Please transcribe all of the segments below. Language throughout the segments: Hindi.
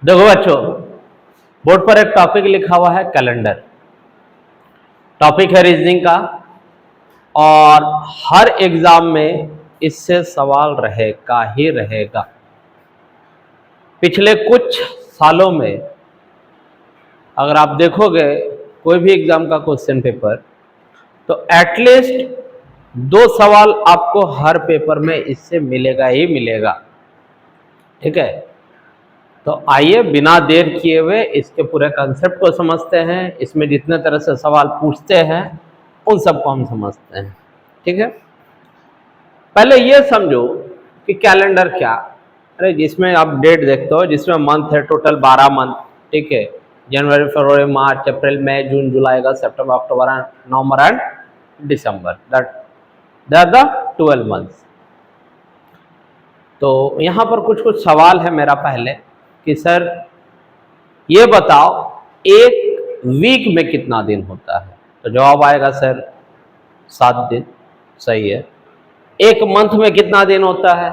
देखो बच्चों, बोर्ड पर एक टॉपिक लिखा हुआ है कैलेंडर। टॉपिक है रीजनिंग का और हर एग्जाम में इससे सवाल रहेगा ही रहेगा। पिछले कुछ सालों में अगर आप देखोगे कोई भी एग्जाम का क्वेश्चन पेपर, तो एटलीस्ट 2 सवाल आपको हर पेपर में इससे मिलेगा ही मिलेगा। ठीक है, तो आइए बिना देर किए हुए इसके पूरे कंसेप्ट को समझते हैं। इसमें जितने तरह से सवाल पूछते हैं उन सबको हम समझते हैं। ठीक है, पहले ये समझो कि कैलेंडर क्या। अरे जिसमें आप डेट देखते हो, जिसमें मंथ है टोटल 12 मंथ। ठीक है, January, February, March, April, May, June, July, August, September, October, November and December. That are the 12 months. तो यहाँ पर कुछ कुछ सवाल है मेरा पहले कि सर ये बताओ एक वीक में कितना दिन होता है। तो जवाब आएगा सर 7 दिन। सही है। एक मंथ में कितना दिन होता है?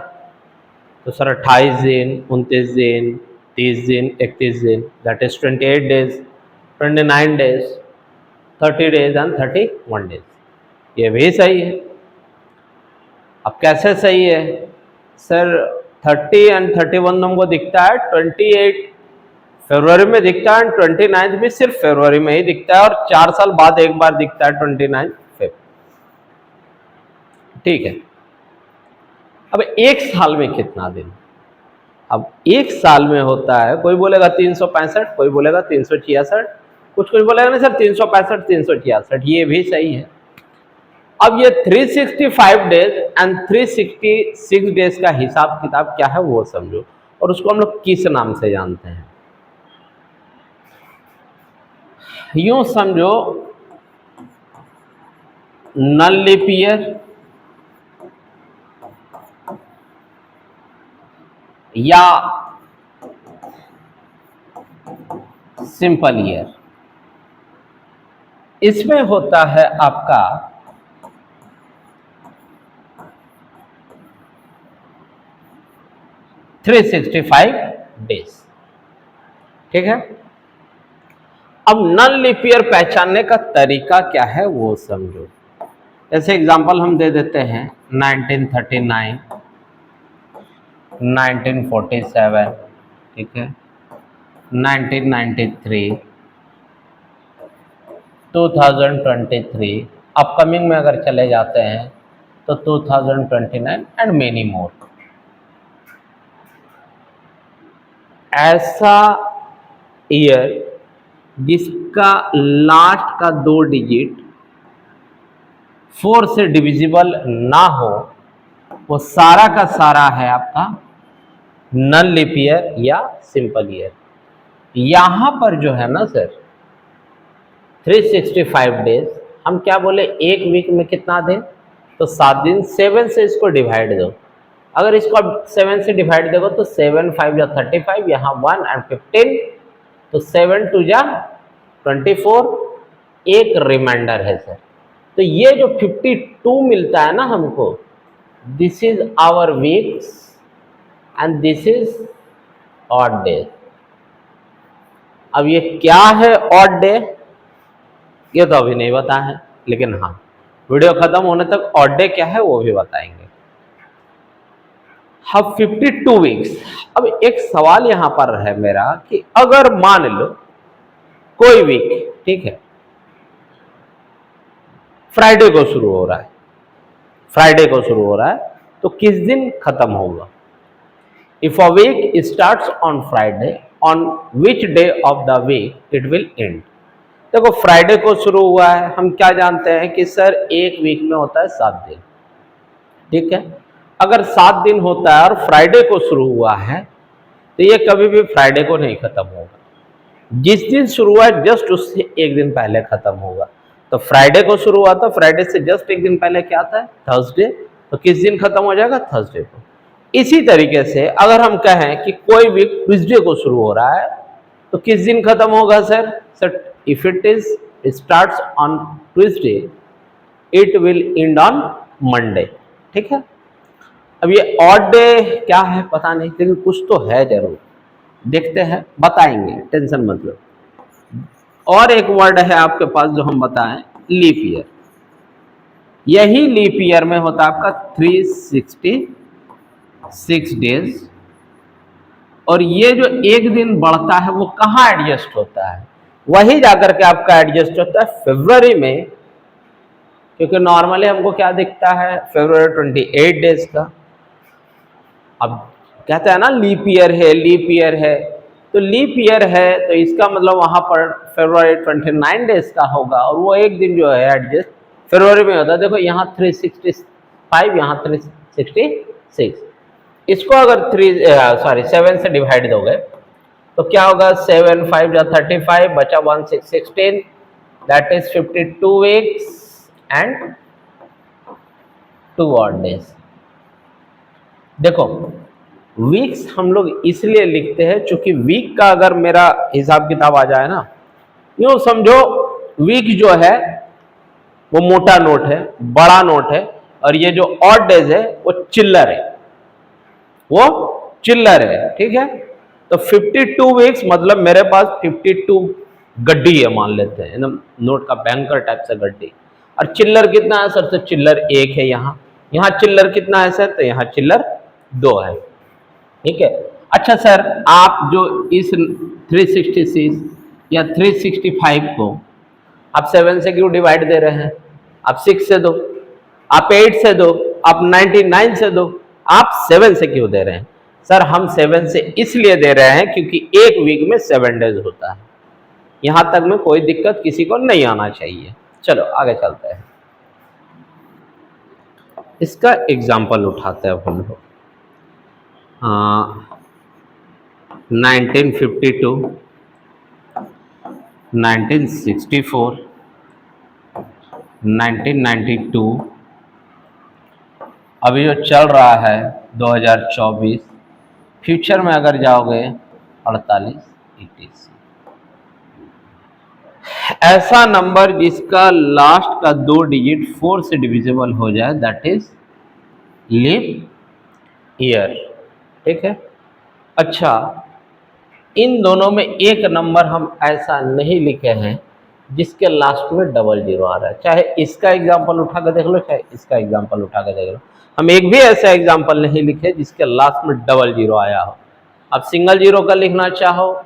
तो सर 28 दिन, 29 दिन, 30 दिन, 31 दिन, that is 28 days, 29 days, 30 days and 31 days. ये भी सही है। अब कैसे सही है सर? 30 एंड 31 हमको दिखता है, 28 फरवरी में दिखता है, 29 भी सिर्फ फरवरी में ही दिखता है और 4 साल बाद एक बार दिखता है 29 फेब। ठीक है, अब एक साल में कितना दिन? अब एक साल में होता है, कोई बोलेगा 365, कोई बोलेगा 366, कुछ बोलेगा नहीं सर 365 366, ये भी सही है। अब ये 365 डेज एंड 366 डेज का हिसाब किताब क्या है वो समझो, और उसको हम लोग किस नाम से जानते हैं। यूं समझो, नन लीप ईयर या सिंपल ईयर। इसमें होता है आपका 365 डेज। ठीक है, अब नन लीप ईयर पहचानने का तरीका क्या है वो समझो। जैसे एग्जांपल हम दे देते हैं 1939, 1947, ठीक है, 1993, 2023, अपकमिंग में अगर चले जाते हैं तो 2029 एंड मेनी मोर। ऐसा ईयर जिसका लास्ट का 2 डिजिट 4 से डिविजिबल ना हो, वो सारा का सारा है आपका नन लीप ईयर या सिंपल ईयर। यहां पर जो है ना सर 365 डेज, हम क्या बोले एक वीक में कितना दिन? तो 7 दिन। 7 से इसको डिवाइड दो। अगर इसको अब 7 से डिवाइड देखो तो 7 5 या 35, यहाँ 1 एंड 15, तो 7 2 जा 24, एक रिमाइंडर है सर। तो ये जो 52 मिलता है ना हमको, this is our weeks and this is odd day. अब ये क्या है ऑड डे, ये तो अभी नहीं पता है, लेकिन हाँ वीडियो खत्म होने तक ऑड डे क्या है वो भी बताएंगे। अब 52 वीक्स। अब एक सवाल यहां पर है मेरा कि अगर मान लो कोई वीक, ठीक है, फ्राइडे को शुरू हो रहा है, फ्राइडे को शुरू हो रहा है, तो किस दिन खत्म होगा? If a week starts on Friday, on which day of the week it will end? देखो फ्राइडे को शुरू हुआ है, हम क्या जानते हैं कि सर एक वीक में होता है 7 दिन। ठीक है, अगर 7 दिन होता है और फ्राइडे को शुरू हुआ है, तो ये कभी भी फ्राइडे को नहीं खत्म होगा। जिस दिन शुरू हुआ है जस्ट उससे एक दिन पहले खत्म होगा। तो फ्राइडे को शुरू हुआ था, फ्राइडे से जस्ट एक दिन पहले क्या आता है? थर्सडे। तो किस दिन खत्म हो जाएगा? थर्सडे को। इसी तरीके से अगर हम कहें कि कोई वीक ट्यूसडे को शुरू हो रहा है, तो किस दिन खत्म होगा sir? Sir if it is starts on Tuesday, it will and on Monday. ठीक है, अब ये ऑड डे क्या है पता नहीं, लेकिन कुछ तो है जरूर। देखते हैं, बताएंगे, टेंशन मत लो। और एक वर्ड है आपके पास जो हम बताएं, लीप ईयर। यही लीप ईयर में होता है आपका 366 डेज। और ये जो एक दिन बढ़ता है वो कहाँ एडजस्ट होता है? वही जाकर के आपका एडजस्ट होता है फरवरी में, क्योंकि नॉर्मली हमको क्या दिखता है, फरवरी 28 डेज का। अब कहते हैं ना लीप ईयर है, लीप ईयर है, तो लीप ईयर है तो इसका मतलब वहां पर फरवरी 29 डेज का होगा, और वो एक दिन जो है एडजस्ट फरवरी में होता है। देखो यहाँ 365, यहाँ 366। इसको अगर 7 से डिवाइड दोगे तो क्या होगा, 7 5 जा 35, बचा 1 6 16, that is 52 weeks and 2 odd days. देखो वीक्स हम लोग इसलिए लिखते हैं क्योंकि वीक का अगर मेरा हिसाब किताब आ जाए ना, यूं समझो वीक जो है वो मोटा नोट है, बड़ा नोट है, और ये जो ऑड डेज है वो चिल्लर है, वो चिल्लर है, ठीक है। तो 52 वीक्स मतलब मेरे पास 52 गड्डी है मान लेते हैं, एकदम नोट का बैंकर टाइप से गड्डी। और चिल्लर कितना है सर? तो चिल्लर 1 है यहाँ। यहाँ चिल्लर कितना है सर? तो यहाँ चिल्लर 2 है, ठीक है। अच्छा सर, आप जो इस 366 या 365 को आप 7 से क्यों डिवाइड दे रहे हैं? आप 6 से दो, आप 8 से दो, आप 99 से दो, आप 7 से क्यों दे रहे हैं? सर हम 7 से इसलिए दे रहे हैं क्योंकि एक वीक में 7 डेज होता है। यहां तक में कोई दिक्कत किसी को नहीं आना चाहिए। चलो आगे चलते हैं, इसका एग्जाम्पल उठाते हैं हम लोग। 1952, 1964, 1992, अभी जो चल रहा है 2024, फ्यूचर में अगर जाओगे 48, 81। ऐसा नंबर जिसका लास्ट का 2 डिजिट 4 से डिविजिबल हो जाए, दैट इज लीप ईयर, ठीक है। अच्छा, इन दोनों में एक नंबर हम ऐसा नहीं लिखे हैं जिसके लास्ट में डबल जीरो आ रहा है। चाहे इसका एग्जाम्पल उठा के देख लो, चाहे इसका एग्जाम्पल उठा के देख लो, हम एक भी ऐसा एग्जाम्पल नहीं लिखे जिसके लास्ट में डबल जीरो आया हो। अब सिंगल जीरो का लिखना चाहो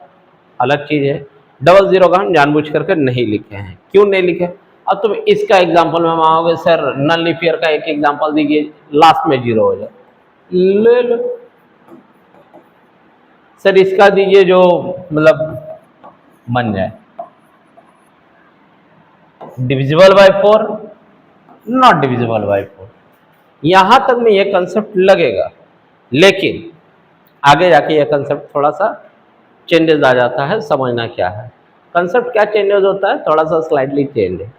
अलग चीज़ है, डबल जीरो का हम जानबूझ करके नहीं लिखे हैं। क्यों नहीं लिखे? अब तुम इसका एग्जाम्पल में मांगोगे सर नन लीप ईयर का एक एग्जाम्पल दीजिए लास्ट में जीरो हो जाए, ले लो। सर इसका दीजिए जो मतलब बन जाए, divisible by 4, not divisible bye 4। यहां तक में ये कंसेप्ट लगेगा, लेकिन आगे जाके ये कंसेप्ट थोड़ा सा चेंजेस आ जाता है। समझना क्या है कंसेप्ट, क्या चेंजेस होता है, थोड़ा सा स्लाइडली चेंज है।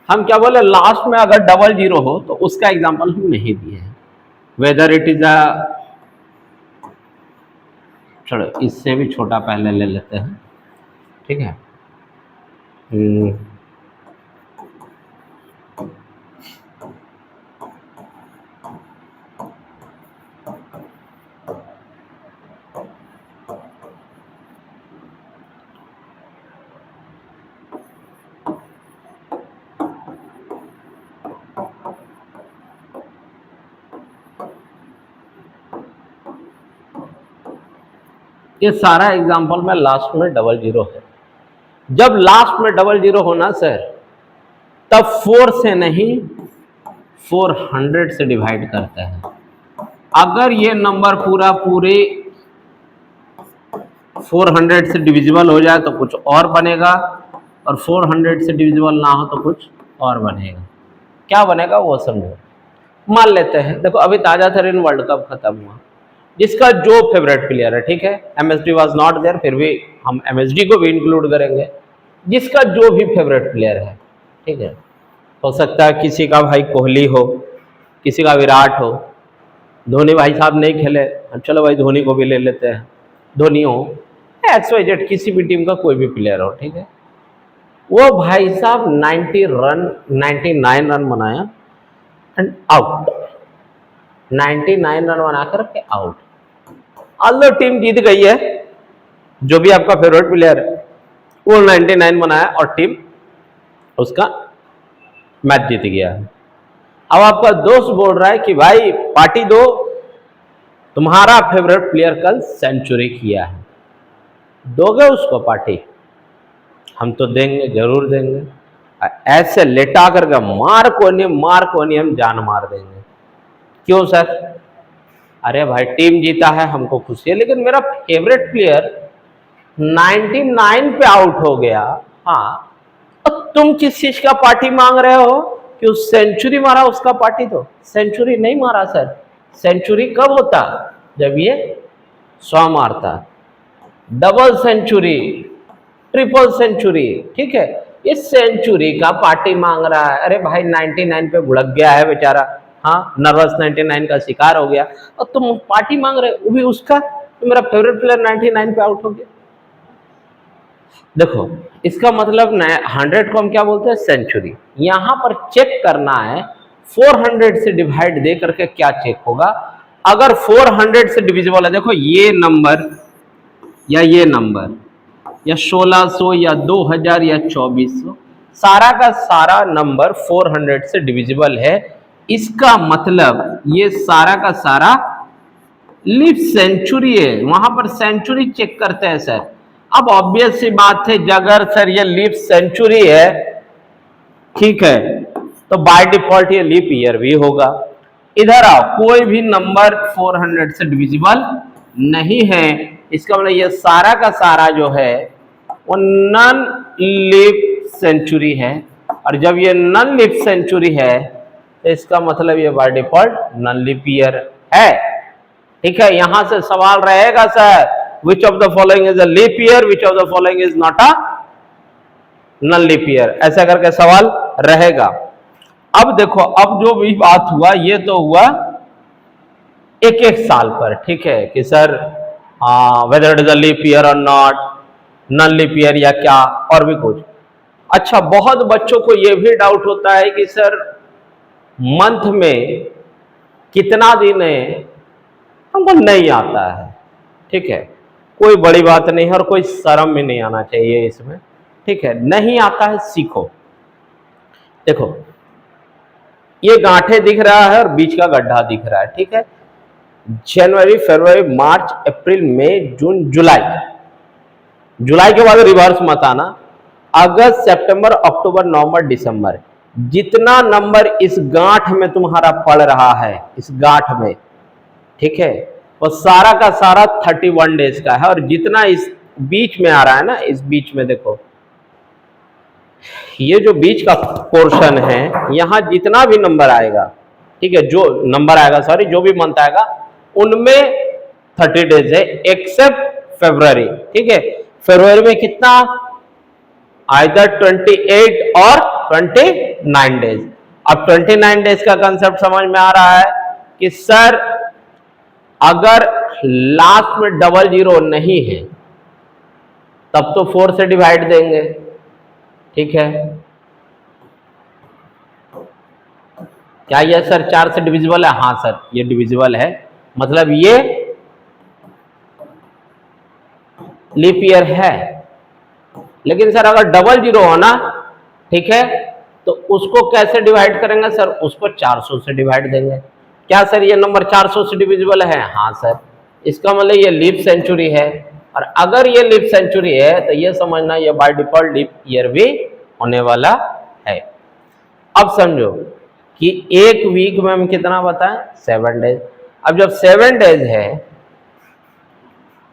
हम क्या बोले, लास्ट में अगर डबल जीरो हो तो उसका एग्जाम्पल हम नहीं दिए हैं, वेदर इट इज अ, चलो इससे भी छोटा पहले ले लेते हैं, ठीक है। ये सारा एग्जाम्पल में लास्ट में डबल जीरो है। जब लास्ट में डबल जीरो होना सर, तब 4 से नहीं 400 से डिवाइड करते हैं। अगर ये नंबर पूरा पूरे 400 से डिविजिबल हो जाए तो कुछ और बनेगा, और 400 से डिविजिबल ना हो तो कुछ और बनेगा। क्या बनेगा वो समझो। मान लेते हैं, देखो अभी ताजा तरीन वर्ल्ड कप खत्म हुआ, जिसका जो फेवरेट प्लेयर है, ठीक है, एमएसडी वाज नॉट देयर, फिर भी हम एमएसडी को भी इंक्लूड करेंगे, जिसका जो भी फेवरेट प्लेयर है, ठीक है। हो सकता है किसी का भाई कोहली हो, किसी का विराट हो, धोनी भाई साहब नहीं खेले, चलो भाई धोनी को भी ले लेते हैं, धोनी हो, XYZ किसी भी टीम का कोई भी प्लेयर हो, ठीक है। वो भाई साहब 90 रन 99 रन बनाया एंड आउट, 99 रन बना करके आउट। ऑल्दो टीम जीत गई है, जो भी आपका फेवरेट प्लेयर है वो 99 बनाया और टीम उसका मैच जीत गया है। अब आपका दोस्त बोल रहा है कि भाई पार्टी दो, तुम्हारा फेवरेट प्लेयर कल सेंचुरी किया है, दोगे उसको पार्टी? हम तो देंगे, जरूर देंगे। ऐसे लेटा करके मार को नहीं हम जान मार देंगे। क्यों सर? अरे भाई टीम जीता है, हमको खुशी है, लेकिन मेरा फेवरेट प्लेयर 99 पे आउट हो गया। हाँ, और तुम किस चीज का पार्टी मांग रहे हो कि उस सेंचुरी मारा उसका पार्टी दो? सेंचुरी नहीं मारा सर। सेंचुरी कब होता? जब ये 100 मारता, डबल सेंचुरी, ट्रिपल सेंचुरी। ठीक है, इस सेंचुरी का पार्टी मांग रहा है। अरे भाई 99 पे भुड़क गया है बेचारा, हाँ नर्वस 99 का शिकार हो गया, और तुम पार्टी मांग रहे हो, वो भी उसका, तो मेरा फेवरेट प्लेयर 99 पे आउट हो गया। देखो इसका मतलब 100 को हम क्या बोलते हैं? सेंचुरी। यहां पर चेक करना है 400 से डिवाइड दे करके क्या चेक होगा। अगर 400 से डिविजिबल है, देखो ये नंबर या ये नंबर या 1600 या 2000 या 2400, सारा का सारा नंबर 400 से डिविजिबल है। इसका मतलब ये सारा का सारा लीफ सेंचुरी है, वहां पर सेंचुरी चेक करते हैं सर। अब ऑब्वियस सी बात है, अगर सर ये लीफ सेंचुरी है, ठीक है, तो बाय डिफॉल्ट ये लीप ईयर भी होगा। इधर आओ, कोई भी नंबर 400 से डिविजिबल नहीं है, इसका मतलब ये सारा का सारा जो है वो नॉन लीप सेंचुरी है। और जब ये नॉन लीप सेंचुरी है तो इसका मतलब ये by default non leap year है। ठीक है, यहां से सवाल रहेगा sir, which of the following is a leap year, which of the following is not a non leap year, ऐसा करके सवाल रहेगा। अब देखो, अब जो भी बात हुआ ये तो हुआ एक एक साल पर, ठीक है, कि sir whether it is a leap year और नॉट, नॉन लीप ईयर या क्या और भी कुछ। अच्छा, बहुत बच्चों को यह भी डाउट होता है कि सर मंथ में कितना दिन है, हमको नहीं आता है। ठीक है, कोई बड़ी बात नहीं है और कोई शर्म भी नहीं आना चाहिए इसमें। ठीक है, नहीं आता है सीखो। देखो ये गांठे दिख रहा है और बीच का गड्ढा दिख रहा है। ठीक है, January, February, March, April, May, June, जुलाई। जुलाई के बाद रिवर्स मत आना। अगस्त, सितंबर, अक्टूबर, नवंबर, दिसंबर, जितना नंबर इस गांठ में तुम्हारा पड़ रहा है, इस गांठ में, ठीक है, वो सारा का सारा 31 डेज का है। और जितना इस बीच में आ रहा है ना, इस बीच में देखो, ये जो बीच का पोर्शन है, यहां जितना भी नंबर आएगा, ठीक है, जो नंबर आएगा, सॉरी, जो भी मंथ आएगा, उनमें 30 डेज है, एक्सेप्ट फरवरी। ठीक है, फरवरी में कितना? आइदर 28 और 29 डेज। अब 29 डेज का कंसेप्ट समझ में आ रहा है कि सर अगर लास्ट में डबल जीरो नहीं है तब तो 4 से डिवाइड देंगे। ठीक है, क्या ये सर 4 से डिविजिबल है? हाँ सर, ये डिविजिबल है, मतलब ये लीप ईयर है। लेकिन सर अगर डबल जीरो हो ना, ठीक है, तो उसको कैसे डिवाइड करेंगे सर? उसको 400 से डिवाइड देंगे। क्या सर ये नंबर 400 से डिविजिबल है? हाँ सर, इसका मतलब ये लीप सेंचुरी है। और अगर ये लीप सेंचुरी है तो ये समझना ये बाय डिफॉल्ट लीप ईयर भी होने वाला है। अब समझो कि एक वीक में हम कितना बताएं? 7 डेज। अब जब 7 डेज है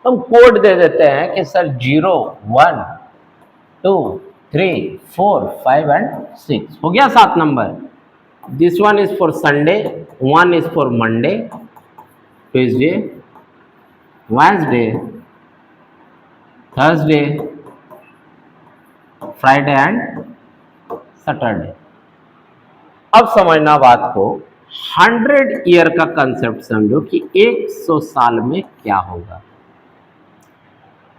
हम कोड दे देते हैं कि सर 0, 1, 2, 3, 4, 5 एंड 6 हो गया 7 number. This one is for Sunday, 1 is for Monday, Tuesday, Wednesday, Thursday, Friday and Saturday. अब समझना बात को, 100 ईयर का कंसेप्ट समझो कि 100 साल में क्या होगा।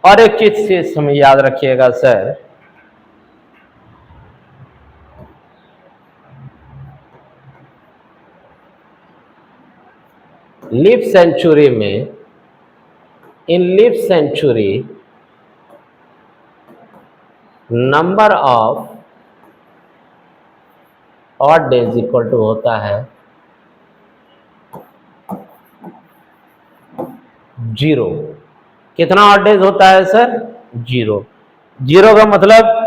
और एक चीज से समझ याद रखिएगा सर, लीप सेंचुरी में, in leap century number of odd days equal to होता है 0। कितना ऑड डेज होता है सर? 0। 0 का मतलब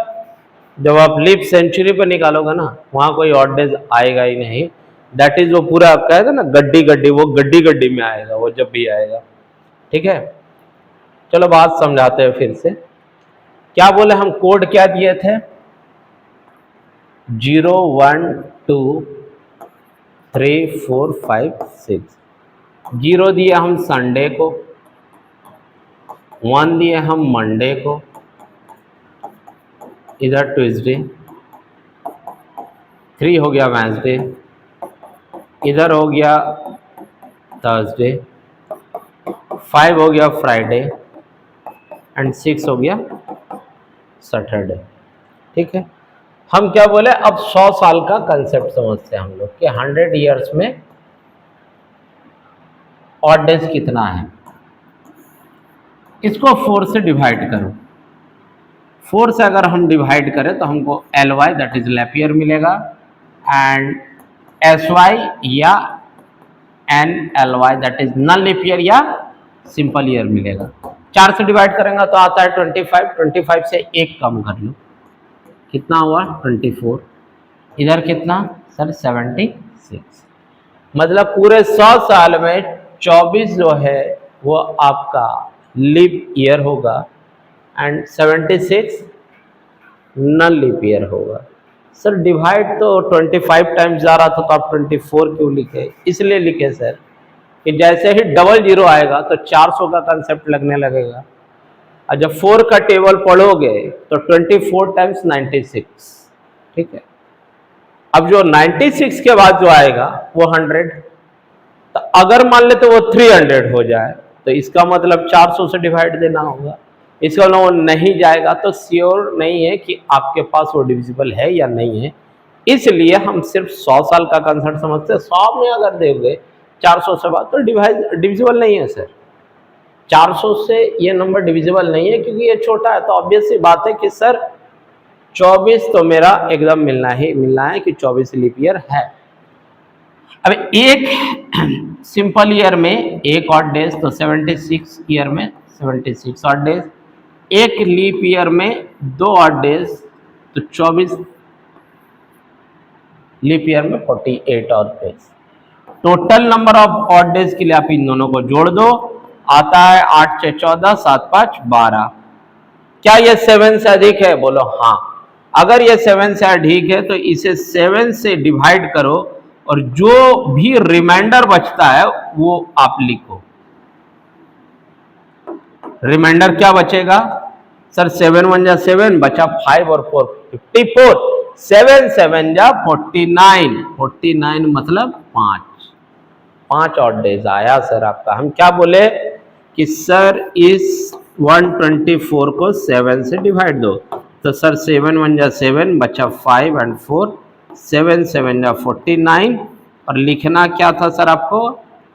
जब आप लीप सेंचुरी पर निकालोगे ना, वहां कोई ऑड डेज आएगा ही नहीं। दैट इज वो पूरा आपका है ना गड्डी गड्डी, वो गड्डी गड्डी में आएगा वो जब भी आएगा। ठीक है, चलो बात समझाते हैं फिर से। क्या बोले हम, कोड क्या दिए थे? 0 1 2 3 4 5 6। 0 दिए हम संडे को, 1 दिए हम मंडे को, इधर ट्यूसडे, 3 हो गया वेंसडे, इधर हो गया थर्सडे, 5 हो गया फ्राइडे एंड 6 हो गया सैटरडे। ठीक है, हम क्या बोले, अब 100 साल का कंसेप्ट समझते हैं हम लोग कि 100 ईयर्स में ऑड डेज कितना है। इसको 4 से डिवाइड करो। 4 से अगर हम डिवाइड करें तो हमको LY that is leap year मिलेगा एंड SY या NLY that is non leap year या सिंपल ईयर मिलेगा। 4 से डिवाइड करेंगे तो आता है 25। 25 से 1 कम कर लो, कितना हुआ? 24। इधर कितना सर? 76। मतलब पूरे 100 साल में 24 जो है वो आपका लीप ईयर होगा एंड 76 नॉन लीप ईयर होगा। सर डिवाइड तो 25 टाइम्स जा रहा था तो आप 24 क्यों लिखे? इसलिए लिखे सर कि जैसे ही डबल जीरो आएगा तो 400 का कंसेप्ट लगने लगेगा, और जब 4 का टेबल पढ़ोगे तो 24 टाइम्स 96। ठीक है, अब जो 96 के बाद जो आएगा वो 100, तो अगर मान ले तो वो 300 हो जाए तो इसका मतलब 400 से डिवाइड देना होगा। इसका मतलब वो नहीं जाएगा तो श्योर नहीं है कि आपके पास वो डिविजिबल है या नहीं है। इसलिए हम सिर्फ 100 साल का कंसेप्ट समझते हैं। 100 में अगर दोगे 400 से बाद तो डिविजिबल नहीं है सर। 400 से ये नंबर डिविजिबल नहीं है क्योंकि ये छोटा है। तो ऑब्वियस सी बात है कि सर 24 तो मेरा एकदम मिलना है कि 24 लीप ईयर है। अब एक सिंपल ईयर में एक ऑड डेज तो 76 ईयर में 76 ऑड डेज, एक लीप ईयर में 2 ऑड डेज तो 24 लीप ईयर में 48 odd days. Total number of odd days के लिए आप इन दोनों को जोड़ दो, आता है 8 6 14 7 5 12। क्या ये 7 से अधिक है? बोलो हाँ। अगर ये 7 से अधिक है तो इसे 7 से डिवाइड करो और जो भी रिमाइंडर बचता है वो आप लिखो। रिमाइंडर क्या बचेगा सर? 7 1 जा 7 बचा 5 और 4 54, 7 7 जा 49, 49 मतलब 5 ऑड डेज आया सर आपका। हम क्या बोले कि सर इस 124 को 7 से डिवाइड दो, तो सर 7 1 जा 7 बचा 5 एंड 4, 7 7 जा 49 और लिखना क्या था सर आपको?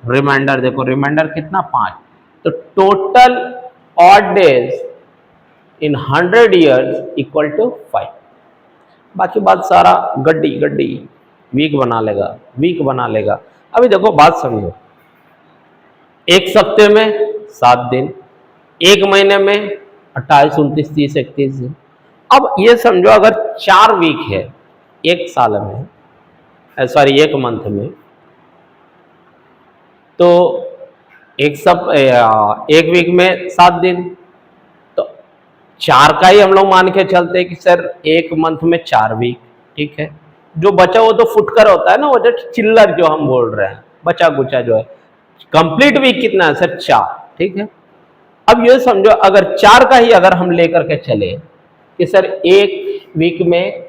रिमाइंडर। देखो रिमाइंडर कितना? 5। तो total odd days in 100 years equal to 5। बाकी बात सारा गड्डी गड्डी वीक बना लेगा। अभी देखो बात समझो, एक सप्ते में 7 दिन, एक महीने में 28 29 30 31 दिन। अब ये समझो अगर 4 वीक है एक साल में, सॉरी एक मंथ में, तो एक वीक में 7 दिन, तो 4 का ही हम लोग मान के चलते हैं कि सर एक मंथ में 4 वीक। ठीक है, जो बचा वो तो फुटकर होता है ना, वो जो चिल्लर जो हम बोल रहे हैं, बचा कुचा जो है। कंप्लीट वीक कितना है सर? 4। ठीक है, अब ये समझो अगर 4 का ही अगर हम लेकर के चले कि सर एक वीक में,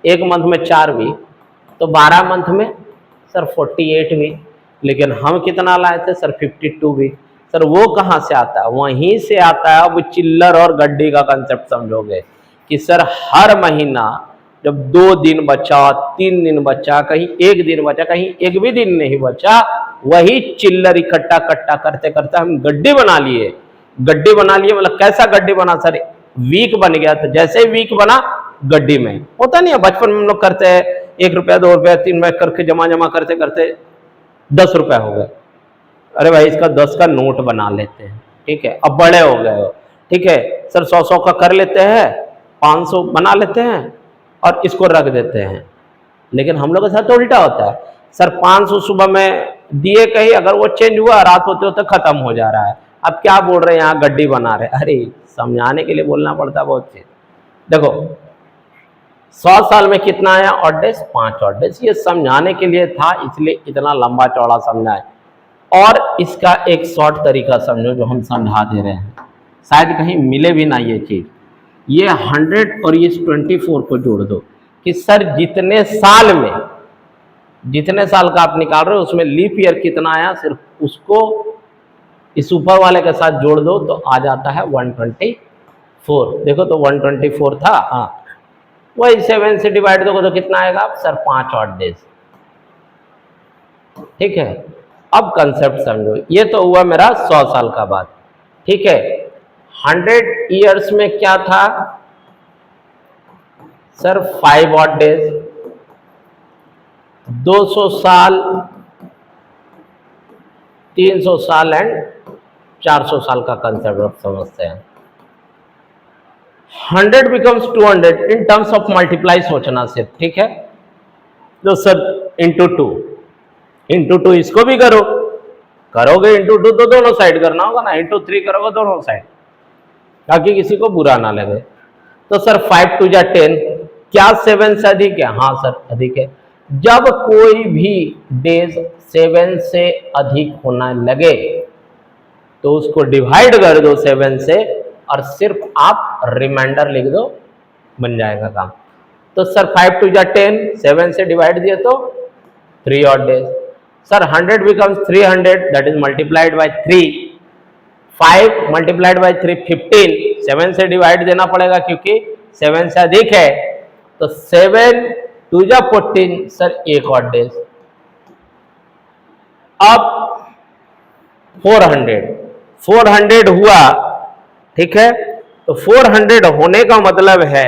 एक मंथ में 4 वीक, तो 12 मंथ में सर 48 वीक। लेकिन हम कितना लाए थे सर? 52 वीक। सर वो कहाँ से आता है? वहीं से आता है। अब चिल्लर और गड्डी का कंसेप्ट समझोगे कि सर हर महीना जब 2 दिन बचा, 3 दिन बचा, कहीं 1 दिन बचा, कहीं एक भी दिन नहीं बचा, वही चिल्लर इकट्ठा करते करते हम गड्डी बना लिए। मतलब कैसा गड्डी बना सर? वीक बन गया, तो जैसे ही वीक बना गड्डी में, होता नहीं है बचपन में हम लोग करते हैं, 1 रुपया 2 रुपया 3 रुपया करके जमा करते करते 10 रुपया हो गए, अरे भाई इसका 10 का नोट बना लेते हैं, ठीक है, अब बड़े हो गए हो, ठीक है सर 100 का कर लेते हैं, 500 बना लेते हैं और इसको रख देते हैं। लेकिन हम लोग के साथ तो उल्टा होता है, सर 500 सुबह में दिए कहीं, अगर वो चेंज हुआ रात होते होते खत्म हो जा रहा है, अब क्या बोल रहे हैं यहाँ गड्डी बना रहे, अरे समझाने के लिए बोलना पड़ता है बहुत चीज। देखो 100 साल में कितना आया ऑड डेज, 5 ऑड डेज, ये समझाने के लिए था, इसलिए इतना लंबा चौड़ा समझा है। और इसका एक शॉर्ट तरीका समझो जो हम समझा दे रहे हैं, शायद कहीं मिले भी ना ये चीज। ये 100 और इस 24 को जोड़ दो कि सर जितने साल में, जितने साल का आप निकाल रहे हो उसमें लीप ईयर कितना आया, सिर्फ उसको इस ऊपर वाले के साथ जोड़ दो तो आ जाता है 124। देखो तो 124 था, हाँ वही 7 से डिवाइड दोगे तो कितना आएगा सर 5 ऑड डेज, ठीक है। अब कंसेप्ट समझो, ये तो हुआ मेरा 100 साल का बात, ठीक है। 100 ईयर्स में क्या था सर 5 ऑड डेज, 200 साल, 300 साल एंड 400 साल का कंसेप्ट आप समझते हैं। 100 becomes 200 in terms of multiply सोचना सिर्फ, ठीक है। तो सर इंटू टू इसको भी करोगे इंटू 2 तो दोनों साइड करना होगा ना, इंटू 3 करोगे दोनों साइड, ताकि किसी को बुरा ना लगे। तो सर 5 2 जा 10, क्या 7 से अधिक है, हाँ सर अधिक है। जब कोई भी डेज 7 से अधिक होना लगे तो उसको डिवाइड कर दो 7 से और सिर्फ आप रिमाइंडर लिख दो, बन जाएगा काम। तो सर 5 2 जा 10, 7 से डिवाइड दिए तो 3 odd days. Sir 100 becomes 300, that is multiplied by 3, 5 multiplied by 3 15, 7 से डिवाइड देना पड़ेगा क्योंकि 7 से अधिक है, तो 7 2 जा 14, सर 1 ऑड डेज। अब 400 हुआ, ठीक है, तो 400 होने का मतलब है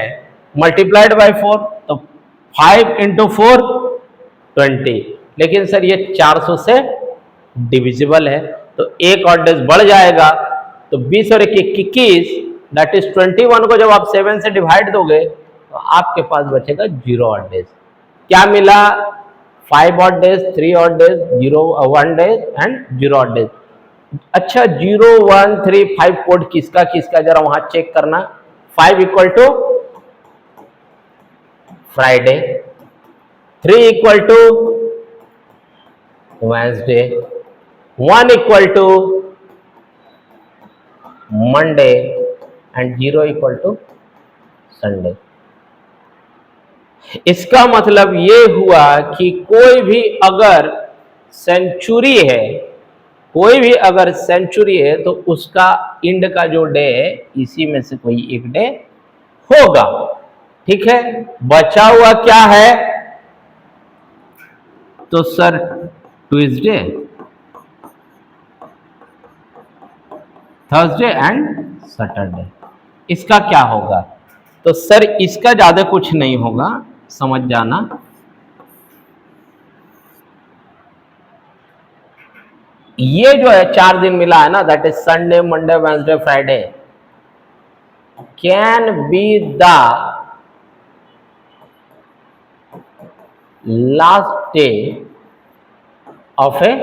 मल्टीप्लाइड बाय 4, तो 5 इंटू 4 20, लेकिन सर ये 400 से डिविजिबल है, तो 1 ऑड डेज बढ़ जाएगा, तो 20 और 21, दैट इज 21 को जब आप 7 से डिवाइड दोगे तो आपके पास बचेगा 0 ऑड डेज। क्या मिला, 5 odd days, 3 odd days, 1 days and 0 odd days. अच्छा 0 1 3 5 कोड किसका किसका जरा वहां चेक करना। 5 equal to Friday, 3 equal to Wednesday, 1 equal to Monday and 0 equal to Sunday. इसका मतलब ये हुआ कि कोई भी अगर सेंचुरी है, कोई भी अगर सेंचुरी है तो उसका इंड का जो डे है इसी में से कोई एक डे होगा, ठीक है। बचा हुआ क्या है, तो sir Tuesday, Thursday and Saturday. इसका क्या होगा, तो सर इसका ज्यादा कुछ नहीं होगा, समझ जाना। ये जो है 4 दिन मिला है ना, that is Sunday Monday Wednesday Friday, can be the last day of a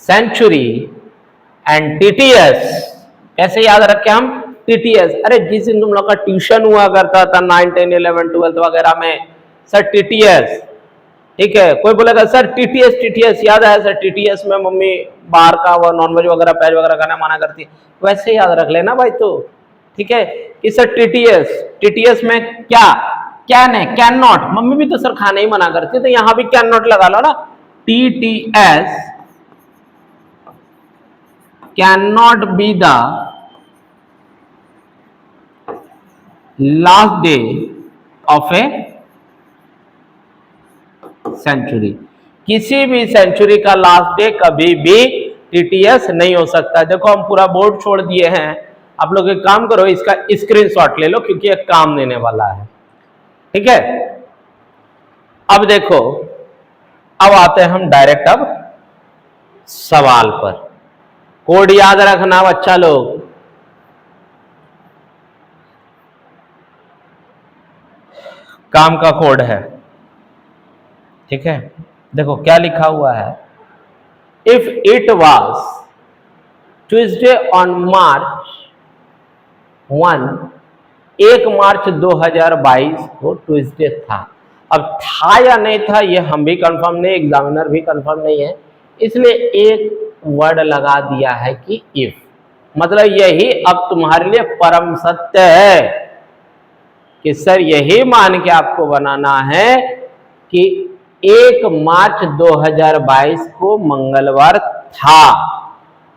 century and TTS. कैसे याद रखें हम टीटीएस, अरे जिस दिन तुम लोग का ट्यूशन हुआ करता था 9 10 11 12 वगैरह में, सर टीटीएस, ठीक है। कोई बोलेगा सर टीटीएस याद है सर, टीटीएस में मम्मी बाहर का वो नॉनवेज वगैरह प्याज वगैरह खाना मना करती है, वैसे याद रख लेना भाई, तो ठीक है कि सर टीटीएस में क्या कैन है, कैन नॉट, मम्मी भी तो सर खाने ही मना करती है, तो यहां भी कैन नॉट लगा लो ना, TTS can not be the last day of a century. किसी भी सेंचुरी का लास्ट डे कभी भी टीटीएस नहीं हो सकता। देखो हम पूरा बोर्ड छोड़ दिए हैं, आप लोग एक काम करो, इसका स्क्रीनशॉट ले लो क्योंकि ये काम देने वाला है, ठीक है। अब देखो, अब आते हैं हम डायरेक्ट अब सवाल पर। कोड याद रखना बच्चा लोग, काम का कोड है, ठीक है। देखो क्या लिखा हुआ है, if it was Tuesday on March 1 मार्च 2022 को ट्यूसडे था। अब था या नहीं था ये हम भी कंफर्म नहीं, एग्जामिनर भी कंफर्म नहीं है, इसलिए एक वर्ड लगा दिया है कि इफ, मतलब यही अब तुम्हारे लिए परम सत्य है कि सर यही मान के आपको बनाना है कि 1 मार्च 2022 को मंगलवार था।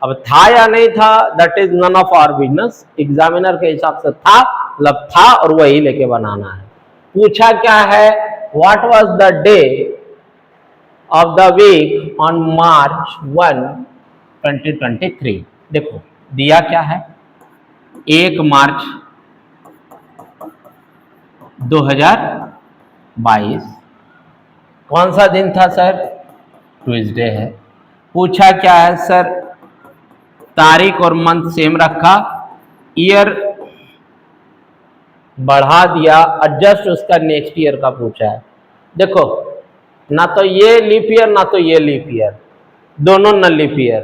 अब था या नहीं था, that is none of our business, examiner के हिसाब से था, मतलब था और वही लेके बनाना है। पूछा क्या है, what was the day of the week on March 1 2023। देखो दिया क्या है, 1 मार्च 2022, कौन सा दिन था सर, ट्यूसडे है। पूछा क्या है सर, तारीख और मंथ सेम रखा, ईयर बढ़ा दिया, एडजस्ट उसका नेक्स्ट ईयर का पूछा है। देखो ना तो ये लीप ईयर ना तो ये लीप ईयर, दोनों न लीप ईयर।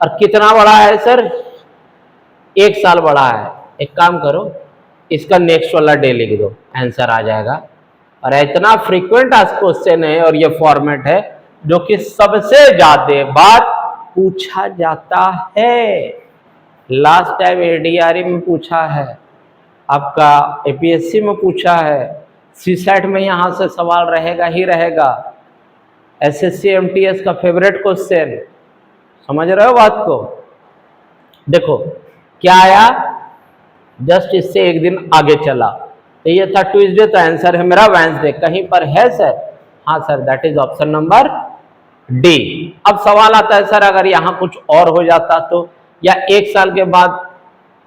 और कितना बड़ा है सर, 1 साल बड़ा है। एक काम करो, इसका नेक्स्ट वाला डे लिख दो, आंसर आ जाएगा। और इतना फ्रीक्वेंट आज क्वेश्चन है और ये फॉर्मेट है जो कि सबसे ज्यादा बार पूछा जाता है। लास्ट टाइम एडीआरई में पूछा है, आपका एपीएससी में पूछा है, सीसेट में यहां से सवाल रहेगा ही रहेगा, एसएससी एमटीएस का फेवरेट क्वेश्चन। समझ रहे हो बात को। देखो क्या आया, जस्ट इससे एक दिन आगे चला, तो ये था ट्यूसडे, तो आंसर है मेरा वेडनेसडे। कहीं पर है सर, हाँ sir, that is option number D. अब सवाल आता है सर अगर यहां कुछ और हो जाता तो, या 1 साल के बाद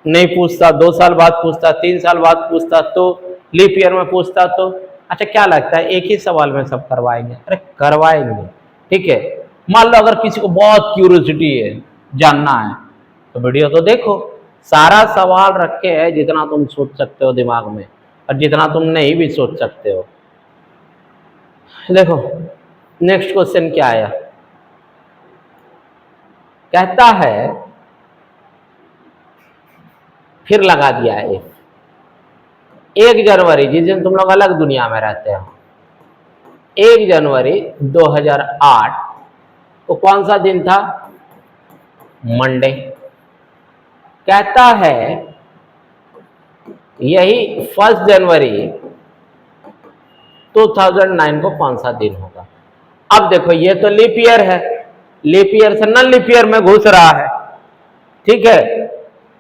नहीं पूछता, 2 साल बाद पूछता, 3 साल बाद पूछता, तो लीप ईयर में पूछता तो। अच्छा क्या लगता है एक ही सवाल में सब करवाएंगे? अरे करवाएंगे, ठीक है। मान लो अगर किसी को बहुत क्यूरियोसिटी है, जानना है, तो वीडियो तो देखो, सारा सवाल रखे है जितना तुम सोच सकते हो दिमाग में और जितना तुम नहीं भी सोच सकते हो। देखो नेक्स्ट क्वेश्चन क्या आया, कहता है, फिर लगा दिया है 1 जनवरी, जिस दिन तुम लोग अलग दुनिया में रहते हो, 1 जनवरी 2008 को कौन सा दिन था, मंडे। कहता है यही 1 जनवरी 2009 को कौन सा दिन होगा। अब देखो ये तो लीप ईयर है, लीप ईयर से नन लीप ईयर में घुस रहा है, ठीक है।